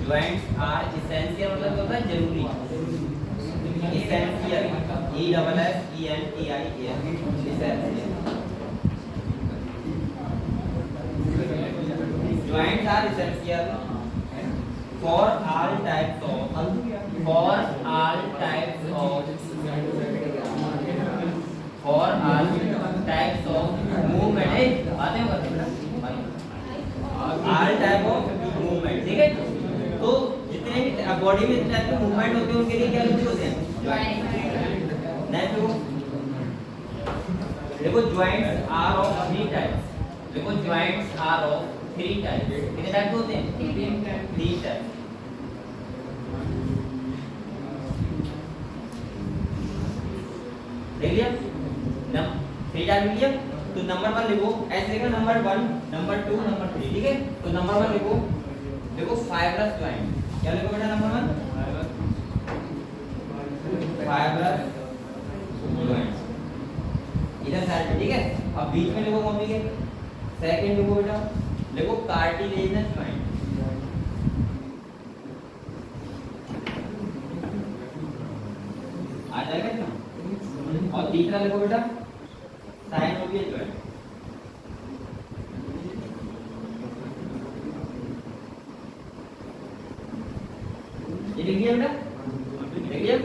joints are essential मतलब क्या होता है जरूरी essential E double S E N T I A एसेंशियल joints are essential for all types of movement बातें all type of movement ठीक है तो जितने भी बॉडी में इतने टाइप के मूवमेंट होते हैं उनके लिए क्या यूज होते हैं नेक्स्ट देखो joints are of three types देखो joints are of three type कितने टाइप होते हैं थ्री टाइप देख लिया थ्री टाइप लिख लिया तो नंबर 1 लिखो ऐसे लिखो नंबर 1 नंबर 2 नंबर 3 ठीक है तो नंबर 1 लिखो देखो फाइब्रस जॉइंट क्या लिखो बेटा नंबर 1 फाइब्रस जॉइंट इधर साइड पे ठीक है अब बीच में लिखो मम्मी के सेकंड लिखो बेटा देखो कार्टिलेजिनस जॉइंट आ जाएगा ना और तीसरा देखो बेटा साइनोवियल जॉइंट ये लिख लिया बेटा लिख लिया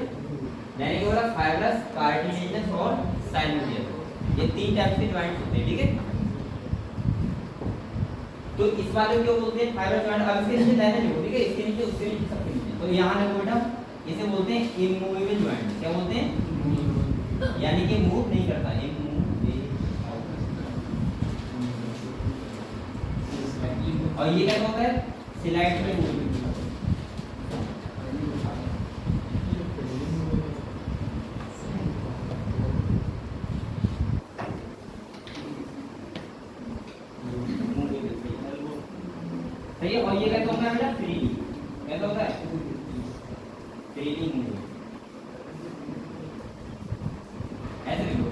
मैंने क्या बोला फाइब्रस कार्टिलेजिनस और साइनोवियल ये तीन टाइप के जॉइंट्स होते हैं ठीक है तो इस वाले को बोलते हैं फाइबर जॉइंट अब इसके नीचे लाइन लिखो ठीक है इसके नीचे उसके नीचे सबके नीचे तो यहां लिखो बेटा इसे बोलते हैं इमूवेबल जॉइंट क्या बोलते हैं यानी कि मूव नहीं करता और ये क्या होता है स्लाइडली मूव सही है और ये कैसे होता है बेटा फ्रीली कैसे होता है फ्रीली मूव ऐसे लिखो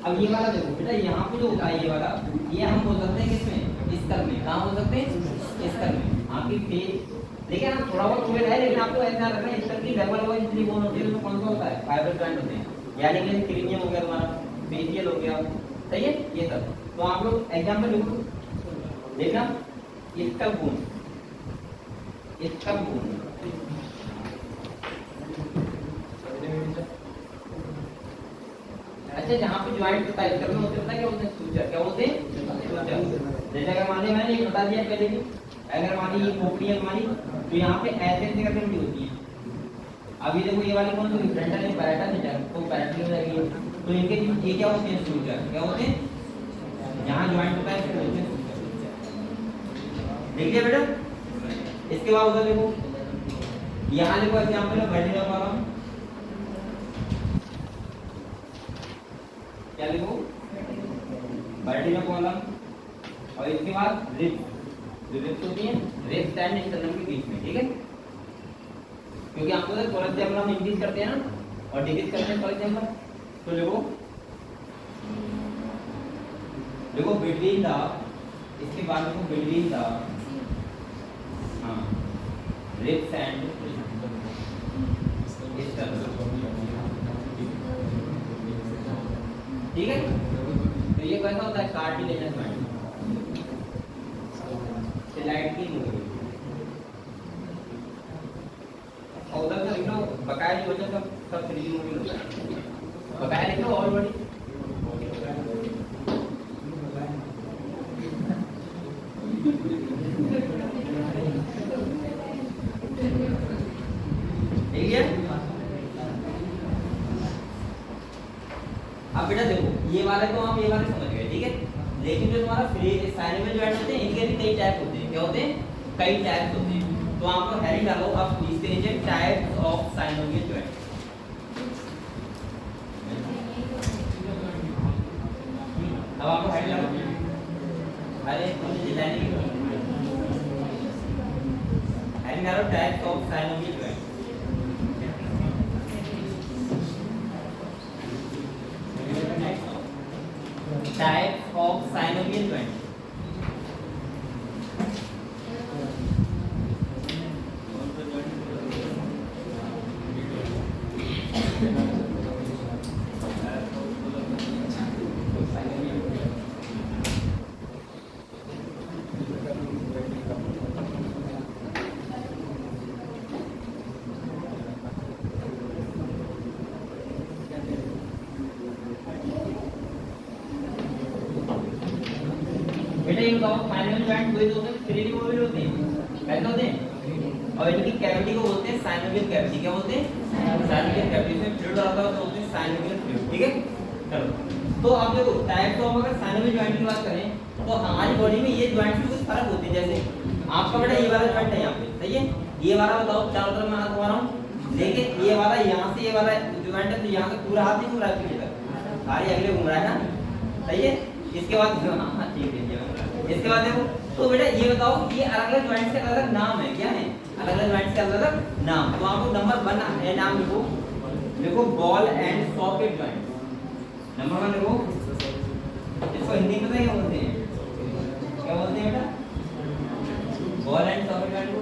अब ये वाला देखो बेटा, यहाँ पे जो होता है ये वाला, ये हम बोल सकते हैं किसमें, स्तर में। कहाँ बोल सकते हैं, स्तर में। आपकी फेस लेकिन हम थोड़ा बहुत उम्मीद है, लेकिन आपको ऐसा रखना है स्तर की डबल वाइज इतनी बोन होती है, उसमें कौन सा होता है, फाइबर जॉइंट होते हैं। यानी कि क्रीनियम हो गया तुम्हारा, फेशियल हो गया, सही है ये सब। तो आप लोग एग्जांपल लिखो, देखना स्तर बोन, स्तर बोन। अच्छा, जहाँ पे ज्वाइंट होता है स्तर में होते हैं क्या बोलते हैं, सूचर। क्या बोलते हैं, सूचर। जैसे अगर मान लिया मैंने ये बता दिया पहले भी, अगर मान ली ये खोपड़ी है हमारी, तो यहाँ पे ऐसे ऐसे करके उल्टी होती है। अभी देखो ये वाली कौन सी, फ्रंटल है, पैराइटल है, तो पैराइटल हो जाएगी। तो इनके बीच ये क्या होते हैं, सूचर। क्या होते हैं, यहाँ ज्वाइंट होता है इसको बोलते हैं सूचर। देखिए बेटा, इसके बाद उधर देखो, यहाँ देखो एग्जांपल है वर्टिकल कॉलम, क्या लिखो, वर्टिकल कॉलम। और इसके बाद रिब्स, जो रिब्स होती है, रिब्स एंड स्टर्नम के बीच में, ठीक है। क्योंकि आपको तो फॉर एग्जांपल हम इंक्रीज करते हैं ना और डिक्रीज करते हैं, फॉर एग्जांपल तो देखो, देखो बिटवीन द, इसके बाद देखो बिटवीन द, हाँ, रिब्स एंड स्टर्नम, ठीक है। तो ये कैसा होता है, कार्टिलेजनस जॉइंट, स्लाइड की मूवी। और उधर से लिख लो बकाया जो बचा सब 3D मूवी होता है, बकाया लिख लो और बड़ी। ठीक है। अब बेटा देखो, ये वाले तो हम ये वाले समझ गए, ठीक है। लेकिन जो तुम्हारा साइनोवियल जॉइंट होते हैं, इनके भी कई टाइप होते हैं। क्या होते हैं, कई टाइप्स होते हैं। तो आप लोग हेडिंग डालो, अब इसके नीचे टाइप्स ऑफ साइनोवियल जॉइंट। अब आपको हेडिंग डालो, अरे तुमने डिजाइन की हेडिंग डालो, types of synovial joint. Types of synovial joint. बेटा ये बताओ, साइनोवियल जॉइंट कोई तो 3D मूवी होते हैं, कैसे होते हैं। और इनकी कैविटी को बोलते हैं साइनोवियल कैविटी। क्या बोलते हैं, साइनोवियल कैविटी। में फ्लूइड आता है तो बोलते हैं साइनोवियल फ्लूइड, ठीक है। चलो, तो आप देखो टाइप्स ऑफ, अगर साइनोवियल जॉइंट की बात करें तो हमारी बॉडी में ये जॉइंट्स में कुछ फर्क होते हैं। जैसे आपका बेटा ये वाला जॉइंट है यहाँ पे, सही है। ये वाला बताओ, चारों तरफ मैं हाथ घुमा रहा हूँ, लेकिन ये वाला यहाँ से, ये वाला जॉइंट है तो यहाँ से पूरा हाथ नहीं घूम रहा है पीछे तक, सारे अगले घूम रहा है ना, सही है। इसके बाद हाँ ठीक है, इसके बाद देखो, तो बेटा ये बताओ, ये अलग अलग जॉइंट के अलग अलग नाम है, क्या है, अलग अलग जॉइंट के अलग अलग नाम। तो आपको नंबर 1 है नाम लिखो, देखो ball and socket joint. Number 1 लिखो, इसको हिंदी में क्या बोलते हैं, क्या बोलते हैं बेटा, बॉल एंड सॉकेट जॉइंट को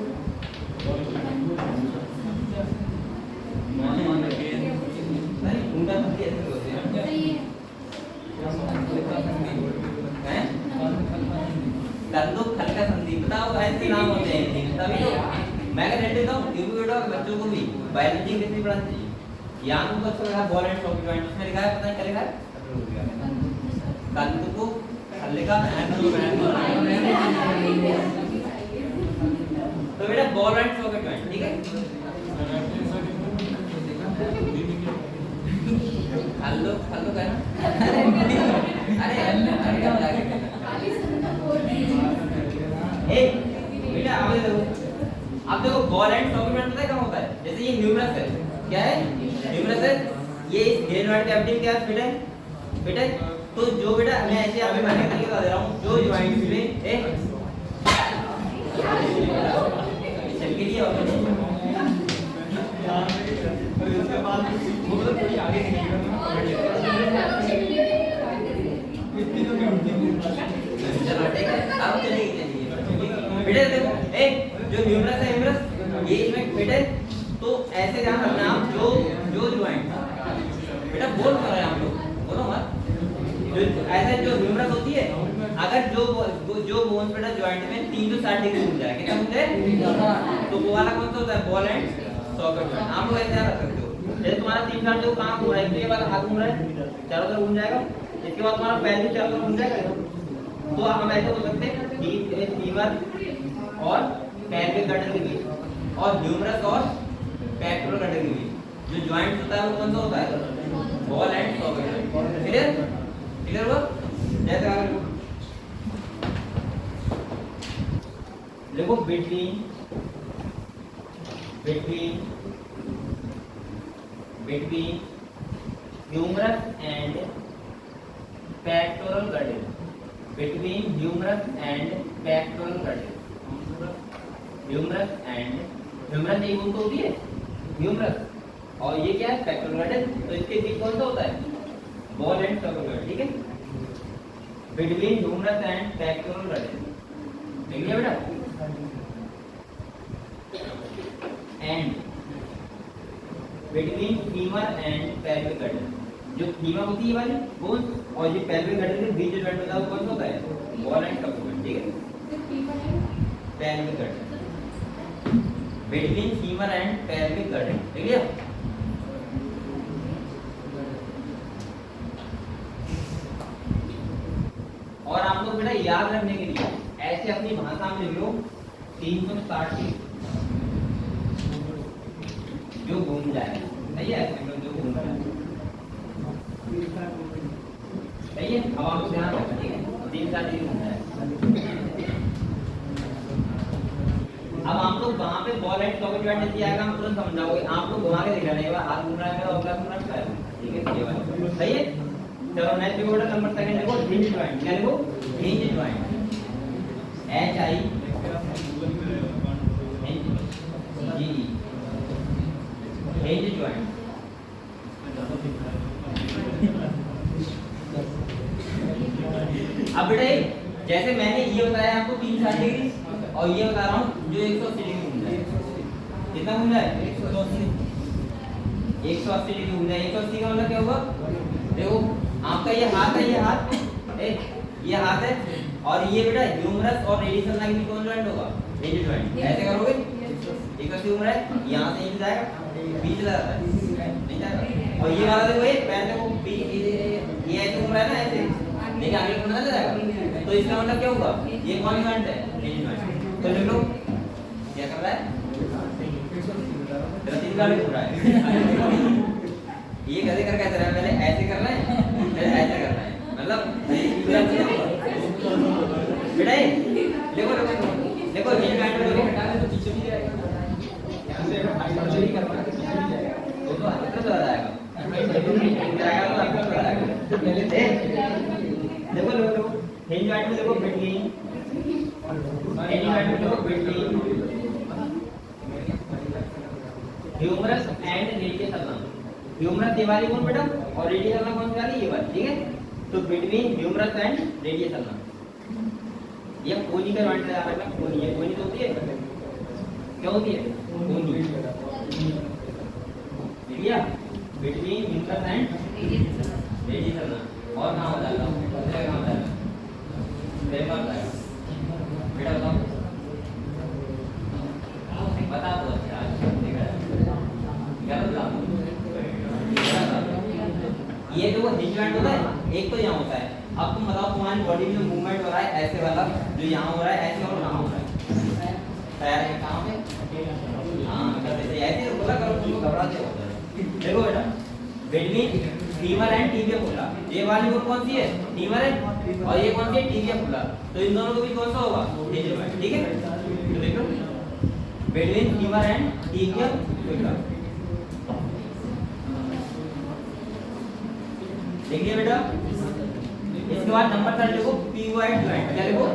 नहीं उनका मतलब ऐसे बोलते हैं, तंदुक हल्का संधि, बताओ ऐसे नाम होते हैं। तभी तो मैं कह देता हूँ बच्चों को भी बायोलॉजी कितनी पढ़ानी चाहिए। यहाँ तुमको अच्छा लगा बॉल एंड सॉकेट जॉइंट, उसमें लिखा है, पता नहीं क्या लिखा है, तंदुक हल्का। तो बेटा बॉल एंड सॉकेट जॉइंट, ठीक है। हल्लो हल्लो कहना, अरे बेटा अब देखो बॉल एंड सॉकेट जॉइंट पता है कहाँ होता है। जैसे ये ह्यूमरस है, क्या है, ह्यूमरस है, ये ग्रेनुलार कैविटी क्या है बेटा, बेटा तो जो बेटा मैं ऐसे अभी मैंने करके बता दे रहा हूँ, जो ज्वाइंट्स में चल के लिए और उसके बाद वो मतलब थोड़ी आगे निकलेगा। बेटा देखो ए जो ह्यूमरस है ह्यूमरस ये इसमें फिट है तो ऐसे ध्यान रखना आप जो जो ज्वाइंट बेटा बोल कर रहे हैं हम लोग बोलो मत जो ऐसे जो ह्यूमरस होती है अगर जो बोन बेटा ज्वाइंट में 360 डिग्री घूम जाए कितना घूम जाए तो वो वाला कौन सा होता है बॉल एंड सॉकेट ज्वाइंट आप लोग ऐसे ध्यान रख सकते हो जैसे तुम्हारा 360 डिग्री कहां घूम रहा है ये वाला हाथ घूम रहा है चारों तरफ घूम जाएगा इसके बाद तुम्हारा पैर भी चारों तरफ घूम जाएगा तो हम ऐसे बोल सकते हैं कि फीमर और पैर के गर्दन के बीच और ह्यूमरस और पेक्टोरल गर्दन के बीच जो ज्वाइंट होता है वो कौन सा होता है ball and socket clear clear हुआ जैसे आगे देखो बिटवीन ह्यूमरस एंड पेक्टोरल गर्दन between humerus and pectoral girdle humerus एक बोन तो होती है ह्यूमरस और ये क्या है पेक्टोरल girdle तो इसके बीच कौन सा होता है बॉल एंड सॉकेट girdle ठीक है between humerus and pectoral girdle ठीक है बेटा and between femur and pelvic girdle जो फीमर होती है वाली बोन और ये पेल्विक गर्दन के बीच जो जॉइंट होता है वो कौन सा होता है बॉल एंड सॉकेट ठीक है पेल्विक गर्दन बिटवीन फीमर एंड पेल्विक गर्दन ठीक है और आप लोग बेटा याद रखने के लिए ऐसे अपनी भाषा में लिख लो 360 जो घूम जाए सही है ऐसे जो घूम जाए सही है अब आप ध्यान रखें ठीक है 360 घूमना है अब आप लोग वहां पे बॉल एंड सॉकेट जॉइंट दिया आएगा हम तुरंत समझाओगे आप लोग घुमा के दिखा रहे हैं हाथ घूम रहा है मेरा अगला घूम रहा है ठीक है ये वाला सही है चलो नेक्स्ट देखो नंबर सेकंड देखो हिंज जॉइंट क्या देखो hinge joint H I G hinge joint अब बेटा जैसे मैंने ये बताया आपको 360 डिग्री और ये बता रहा हूँ जो 180 डिग्री घूम जाए कितना घूम जाए 180 डिग्री घूम जाए 180 का मतलब क्या होगा देखो आपका ये हाथ है ये हाथ है और ये बेटा ह्यूमरस और रेडियस के बीच कौन जॉइंट होगा रेडियस जॉइंट ऐसे करोगे 180 घूम रहा है यहाँ से ये जाएगा बीच जाता है नहीं जाएगा और ये वाला देखो ये पैर देखो ये ऐसे घूम रहा है ना ऐसे लेकिन आगे घूमना जाएगा तो इसका मतलब क्या होगा ये कौन जॉइंट है रेडियस जॉइंट तो देख लो क्या कर रहा है तीन गाड़ी घूम रहा है ये कैसे कर कैसे रहा है पहले ऐसे कर रहे हैं फिर ऐसे कर रहे हैं मतलब बेटा देखो देखो ये जॉइंट में देखो हटा दे तो पीछे भी जाएगा ऐसे हाइड्रोलिक करना पीछे भी जाएगा वो तो अंदर चला जाएगा जाएगा तो अंदर चला जाएगा पहले देखो देखो हिंज जॉइंट में देखो बिटवीन हिंज जॉइंट में देखो between humerus and radius ulna humerus ये वाली कौन बेटा और रेडियस अल्ना कौन सी वाली ये वाली ठीक है तो between humerus and radius ulna ये कोनी का जॉइंट है आपका कोनी है कोनी तो होती है क्या होती है कोनी ठीक है between humerus and radius ulna और कहां होता है कहां होता है बेटा बताओ बता दो अच्छा क्या बता ये जो हिंज जॉइंट होता है एक तो यहाँ होता है अब तुम बताओ तुम्हारी बॉडी में मूवमेंट हो रहा है ऐसे वाला जो यहाँ हो रहा है ऐसे और यहाँ हो रहा है पैर के कहाँ पे हाँ करते ऐसे बोला करो तुमको घबराते हो देखो बेटा बिटवीन फीमर एंड टिबिया फुला ये वाली बोन कौन सी है फीमर है और ये कौन सी है टिबिया फुला तो इन दोनों के बीच कौन सा होगा हिंज जॉइंट ठीक है तो देखो बिटवीन फीमर एंड टिबिया फुला देखिए बेटा इसके बाद नंबर 3 देखो पिवोइड जॉइंट क्या लिखो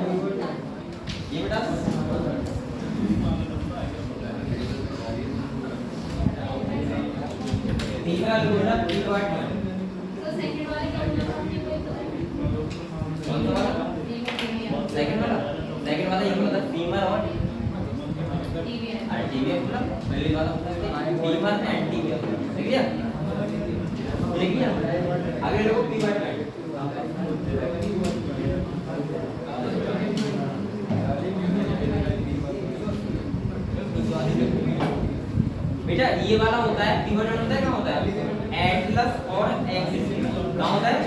ये बेटा तीसरा जो है पिवोइड जॉइंट सेकंड वाला ये मतलब फीमर फीवर और RTVF मतलब पहली बात होता है फीवर एंड TVF ठीक है देखिए आगे लोगों फीवर बेटा ये वाला होता है फीवर होता है कहाँ होता है एटलस और एक्सिस के बीच कहाँ होता है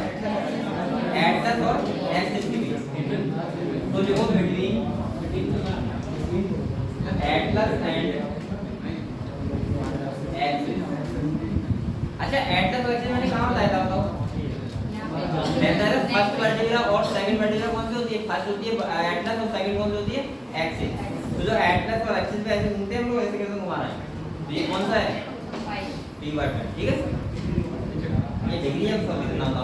एटलस और एक्सिस के बीच तो देखो बिटवीन एटलस एंड एक्सिस अच्छा एटलस और एक्सिस मैंने कहाँ बताया था बताओ फर्स्ट वर्टिब्रा और सेकंड वर्टिब्रा कौन सी होती है फर्स्ट होती है एटलस और सेकंड कौन सी होती है एक्सिस तो जो एटलस और एक्सिस पे ऐसे घूमते हैं हम लोग ऐसे करके घुमाना है तो ये कौन सा है फीवर है ठीक है ये डिग्री हम सब इतना था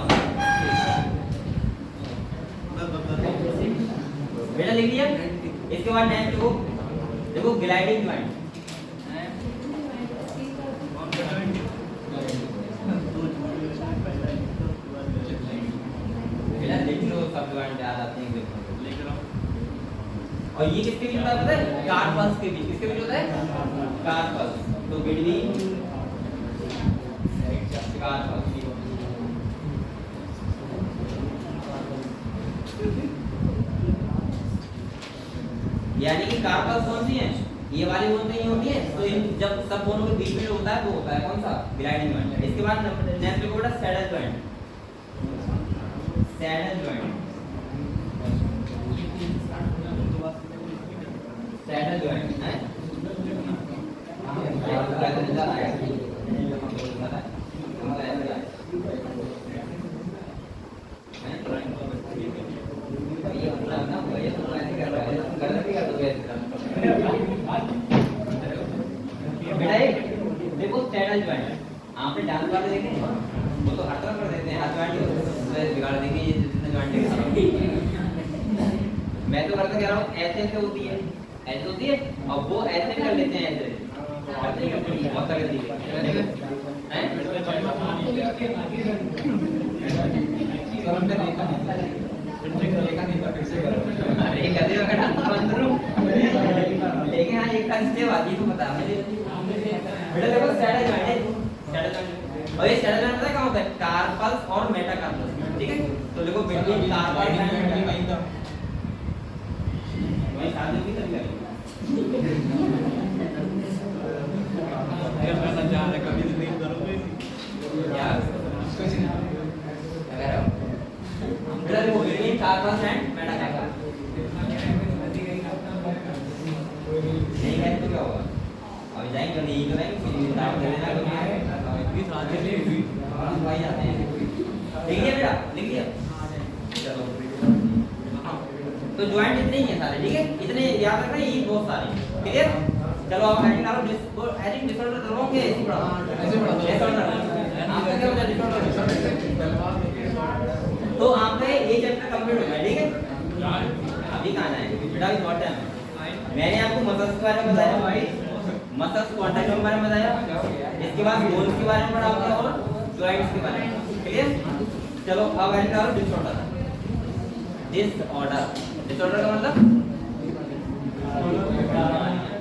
बेटा लिख लिया इसके बाद नेक्स्ट देखो ग्लाइडिंग जॉइंट बेटा लिख लो सब जॉइंट याद आते हैं लिख लो और ये किसके बीच होता है पता है कार्पस के बीच किसके बीच होता है कार्पस तो बिटवीन कार्पस यानी कि कार्पस कौन सी है ये वाली बोन नहीं होती है तो इन जब सब बोनों के बीच में होता है वो होता है कौन सा ग्लाइडिंग जॉइंट इसके बाद नेक्स्ट देखो बेटा सैडल जॉइंट सैडल जॉइंट है देखो सैडल जॉइंट आपने डांस वाले देखे हैं वो तो हर तरफ कर देते हैं हाथ जॉइंट बिगाड़ देंगे ये जितने जॉइंट मैं तो करता कह रहा हूँ ऐसे ऐसे होती है ऐसे होती है और वो ऐसे कर लेते हैं ऐसे बहुत तरह की अरे कभी अगर लेकिन हाँ एक स्टेप आती है तो पता मुझे बेटा देखो सैडल जॉइंट और ये सैडल जॉइंट पता है कहाँ होता है कार्पल्स और मेटाकार्पल्स ठीक है तो देखो बिटवीन कार्पल्स एंड मेटाकार्पल्स वही शादी भी कर लेंगे यार जा रहा कभी नहीं करोगे यार अगर बेटा देखो बिटवीन कार्पल्स एंड मेटाकार्पल्स नहीं है तो क्या होगा अभी जाएंगे नहीं तो नहीं फिर नाम दे देना कभी इतनी साथ ले हुई भाई जाते हैं लिख लिया बेटा लिख लिया चलो तो जॉइंट इतने ही हैं सारे ठीक है इतने याद रखना ये बहुत सारे ठीक है चलो अब हेडिंग डालो हेडिंग डिसऑर्डर करोगे ऐसे पढ़ा डिसऑर्डर आपका क्या होता है डिसऑर्डर तो आपका ये चैप्टर कंप्लीट हो गया ठीक है अभी कहां जाएंगे बेटा इंपॉर्टेंट है मैंने आपको मसल्स के बारे में बताया भाई मसल्स कॉन्टैक्ट के बारे में बताया इसके बाद बोन्स के बारे में पढ़ा आपने और जॉइंट्स के बारे में क्लियर चलो अब हेडिंग डालो डिसऑर्डर डिसऑर्डर का मतलब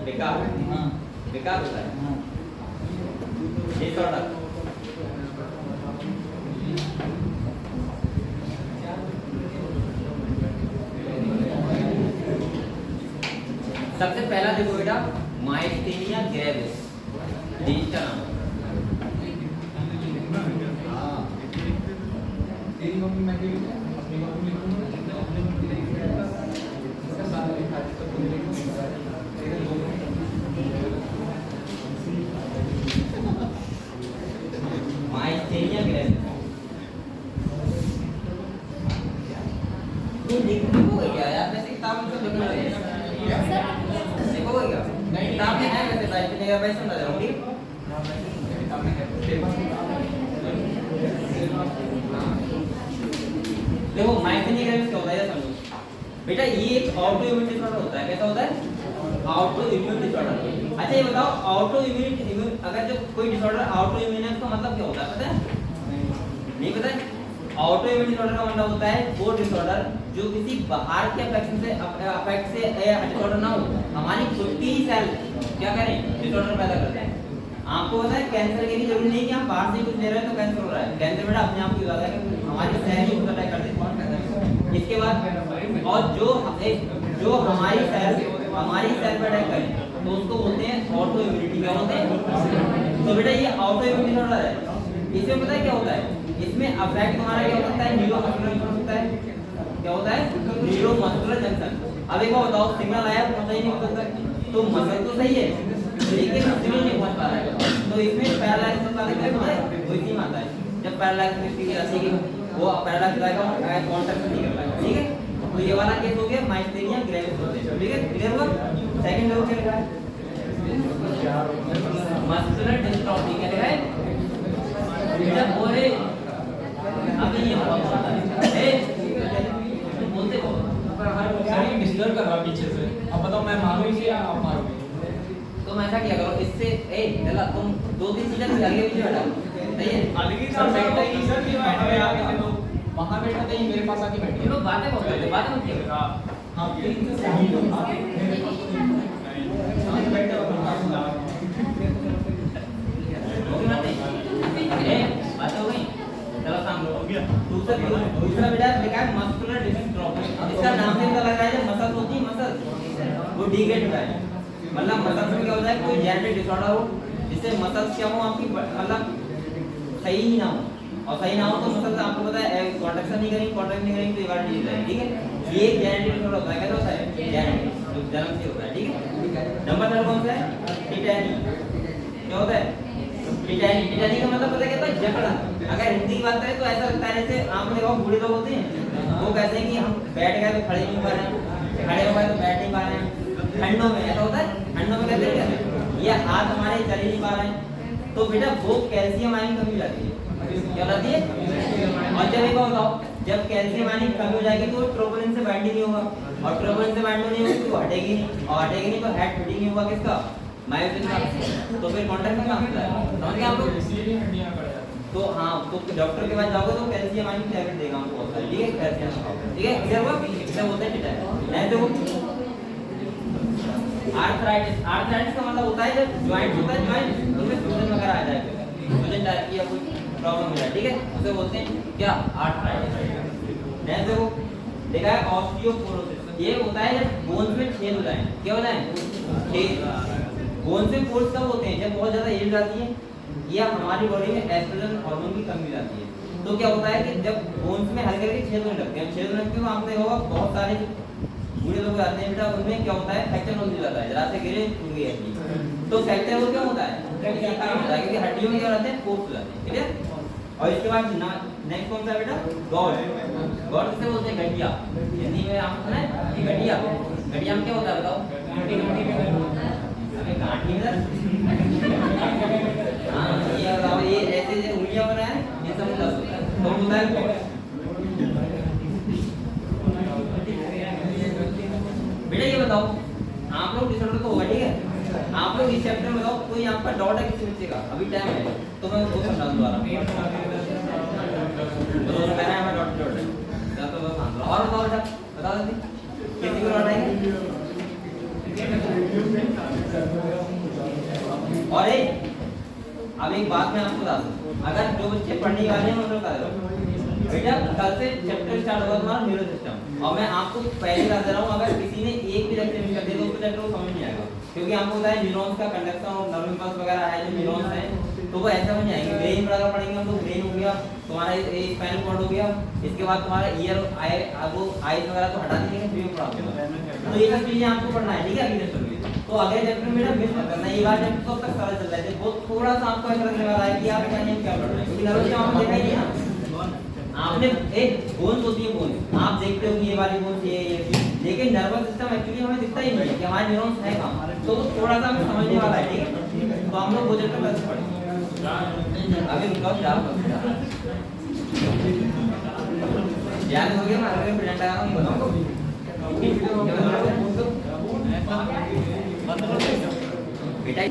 बेकार बेकार होता है डिसऑर्डर सबसे पहला देखो बेटा माइस्थेनिया ग्रेविस इसका नाम तेरी मम्मी मैं भी अपनी मम्मी माइस्थेनिया ग्रेविस ये लिखने को क्या यार वैसे किताब में तो लिखना है देखो क्या नहीं किताब में है वैसे बैठ के भाई समझ रहा हूं ठीक किताब में है देखो माइस्थेनिया ग्रेविस क्या होता है समझो बेटा ये एक ऑटो इम्यून डिसऑर्डर होता है कैसा होता है ऑटो इम्यून डिसऑर्डर अच्छा ये बताओ ऑटो इम्यून अगर जो कोई डिसऑर्डर ऑटो इम्यून है उसका मतलब क्या होता है पता है नहीं पता है ऑटो इम्यून डिसऑर्डर का मतलब होता है वो डिसऑर्डर जो किसी बाहर के अफेक्शन से अफेक्ट से डिसऑर्डर ना हो, हमारी खुद की ही सेल क्या करें डिसऑर्डर पैदा करते हैं। आपको पता है कैंसर के लिए जरूरी नहीं कि आप बाहर से कुछ ले रहे हैं तो कैंसर हो रहा है। कैंसर बेटा अपने आप ही हो जाता है कि हमारी सेल ही खुद अटैक कर देती है। इसके बाद और जो हमारी सेल पर अटैक करे तो उसको बोलते हैं ऑटो इम्यूनिटी। क्या बोलते हैं? तो बेटा ये ऑटो इम्यूनिटी डिसऑर्डर है। इसमें पता है क्या होता है? इसमें अफेक्ट हमारा क्या हो सकता है? न्यूरोमस्कुलर जंक्शन होता है। क्या होता है? Neuromuscular junction. अब एक बार बताओ, सिग्नल आया पहुंचा ही नहीं हो सकता, तो मसल तो सही है लेकिन सिग्नल नहीं पहुंच पा रहा है। तो इसमें पैरालाइज होता है, क्या होता है? वही नहीं आता है। जब पैरालाइज व्यक्ति की राशि की वो पैरालाइज जाएगा, कांटेक्ट नहीं कर पाएगा। ठीक है, तो ये वाला केस हो गया माइस्थेनिया ग्रेविस होते हैं। ठीक है, क्लियर हुआ? सेकंड लेवल क्या लिखा है? मस्कुलर डिस्ट्रॉफी क्या लिखा है? जब बोले अभी ये बहुत होता है तुम बोलते हो सर ये डिस्टर्ब कर रहा पीछे से। अब बताओ मैं मारूं इसे या आप मारोगे? तुम ऐसा क्या करो इससे चला तुम 2-3 चीजें आगे पीछे बैठा सही है। अलग सर बैठा ही नहीं सर, ये बैठ गए आप इतने लोग वहां बैठा था, ये मेरे पास आके बैठ ये गए। लोग बातें बहुत करते, बातें मत करो। हां प्लीज सही लोग आगे मेरे पास बैठे हो बात हो गई। चलो शाम हो गया। दूसरा बेटा लिखा है मस्कुलर डिस्ट्रॉफी। इसका नाम से पता लग रहा है जब मसल होती है मसल वो डिग्रेड होता है। मतलब मसल में क्या होता है? कोई जेनेटिक डिसऑर्डर हो जिससे मसल्स क्या हो आपकी मतलब सही ही ना हो, और सही ना हो तो मसल आपको पता है कॉन्ट्रैक्शन नहीं करेंगे, कॉन्ट्रैक्ट नहीं करेंगे तो ये वाला डिजीज है। ठीक है, ये एक जेनेटिक डिसऑर्डर होता है। कैसा होता है? जेनेटिक, जो जन्म से होता है। ठीक है, नंबर 3 कौन सा है? टिटैनी। क्या होता है? टिटैनी। टिटैनी का मतलब पता क्या होता है? जकड़न। अगर हिंदी की बात करें तो ऐसा लगता है जैसे आपने देखा बूढ़े लोग होते हैं वो कहते हैं कि हम बैठ गए तो खड़े नहीं पा रहे हैं, खड़े हो गए तो बैठ नहीं पा रहे हैं। ठंडों में ऐसा होता है, ठंडों में कहते हैं ये हाथ हमारे चल ही नहीं पा रहे हैं। तो बेटा वो कैल्शियम आयन कमी हो जाती है। क्या होती है? और जब एक बार बताओ, जब कैल्शियम आयन कमी हो जाएगी तो ट्रोपोनिन से बाइंडिंग नहीं होगा, और ट्रोपोनिन से बाइंड नहीं होगी तो हटेगी नहीं, और हटेगी नहीं तो हेड फिटिंग नहीं होगा किसका? मायोसिन का। तो फिर कॉन्टैक्ट में कहां होता है? समझ गए आप लोग? इसीलिए हड्डियां बढ़ जाती हैं। तो हाँ, तो डॉक्टर के पास जाओगे तो कैल्शियम आयन की टैबलेट देगा आपको बहुत सारी। ठीक है, कैल्शियम खाओ। ठीक है, क्लियर हुआ? इससे बोलते हैं टिटैनी। नहीं देखो आर्थराइटिस। आर्थराइटिस का मतलब होता है जब जॉइंट होता है, जॉइंट उसमें सूजन वगैरह आ जाएगा, सूजन टाइप की या कोई प्रॉब्लम हो जाए। ठीक है, उसे बोलते हैं क्या? आर्थराइटिस। नेक्स्ट देखो देखा है ऑस्टियोपोरोसिस। ये होता है जब बोन्स में छेद हो जाए। क्या हो जाए? छेद। बोन्स में पोर्स कब होते हैं? जब बहुत ज्यादा एज आती है या हमारी बॉडी में एस्ट्रोजन हार्मोन की कमी हो जाती है। तो क्या होता है कि जब बोन्स में हल्के हल्के छेद होने लगते हैं, छेद होने लगते हैं तो आपने देखा होगा बहुत सारे बूढ़े लोग आते हैं बेटा, उनमें क्या होता है? फ्रैक्चर हो जाता है, जरा से गिरे टूट गई हड्डी। तो फ्रैक्चर वो क्यों होता है? इसी कारण होता है क्योंकि हड्डियों में क्या रहते हैं? पोर्स हो जाते हैं। ठीक है, और इसके बाद नेक्स्ट कौन सा है बेटा? गॉड। गॉड किसे बोलते हैं? गठिया। हिंदी में आपने सुना है कि गठिया। गठिया में क्या होता है बताओ? अबे गांठी में हाँ ये बताओ, ये ऐसे जो उंगलियां बनाए ये सब दर्द होता है। तो होता है गॉड। बेटा ये बताओ, आप लोग डिसऑर्डर तो होगा। ठीक है, आप लोग इस चैप्टर में बताओ कोई आपका डाउट है किसी बच्चे का? अभी टाइम है तो मैं वो समझा दूं दोबारा। तो मेरा है डाउट है या तो बस आंसर और बताओ बेटा, बता दो किसी को डाउट है? और अब एक बात मैं आपको बता दूं, अगर जो बच्चे पढ़ने वाले हैं उनको बता दो बेटा, कल से चैप्टर स्टार्ट होगा तुम्हारा न्यूरो सिस्टम। और मैं आपको पहले बता दे रहा हूँ, अगर किसी ने एक भी लेक्चर मिस कर दिया तो उसको चैप्टर को समझ नहीं आएगा, क्योंकि आपको पता है न्यूरॉन्स का कंडक्शन और नर्व इम्पल्स वगैरह है जो न्यूरॉन्स हैं, तो वो ऐसा समझ आएंगे। ब्रेन पर अगर पढ़ेंगे हम तो ब्रेन हो गया, तुम्हारा स्पाइनल कॉर्ड हो गया, इसके बाद तुम्हारा ईयर वो आईज वगैरह तो हटा दीजिए, फ्री में पढ़ाऊंगा। तो ये सब चीजें आपको पढ़ना है। ठीक है, अगले चैप्टर में। तो अगले चैप्टर में मिस मत करना। ये बात जब तक सारा चल रहा है वो थोड़ा सा आपको ऐसा लगने वाला है कि आप क्या पढ़ रहे हैं, क्योंकि नर्व सिस्टम आपने देखा ही नहीं ना। आपने एक बोन्स होती है, बोन्स आप देखते हो कि ये वाली बोन्स ये लेकिन नर्वस सिस्टम एक्चुअली हमें दिखता ही नहीं है कि हमारे न्यूरॉन्स है कहाँ, तो थोड़ा सा हमें समझने वाला है। ठीक है, तो हम लोग वो चैप्टर कैसे पढ़ेंगे? अभी रुको जाओ, ध्यान हो गया। मैं अगले प्रेजेंट आ रहा हूँ, बताओ बेटा।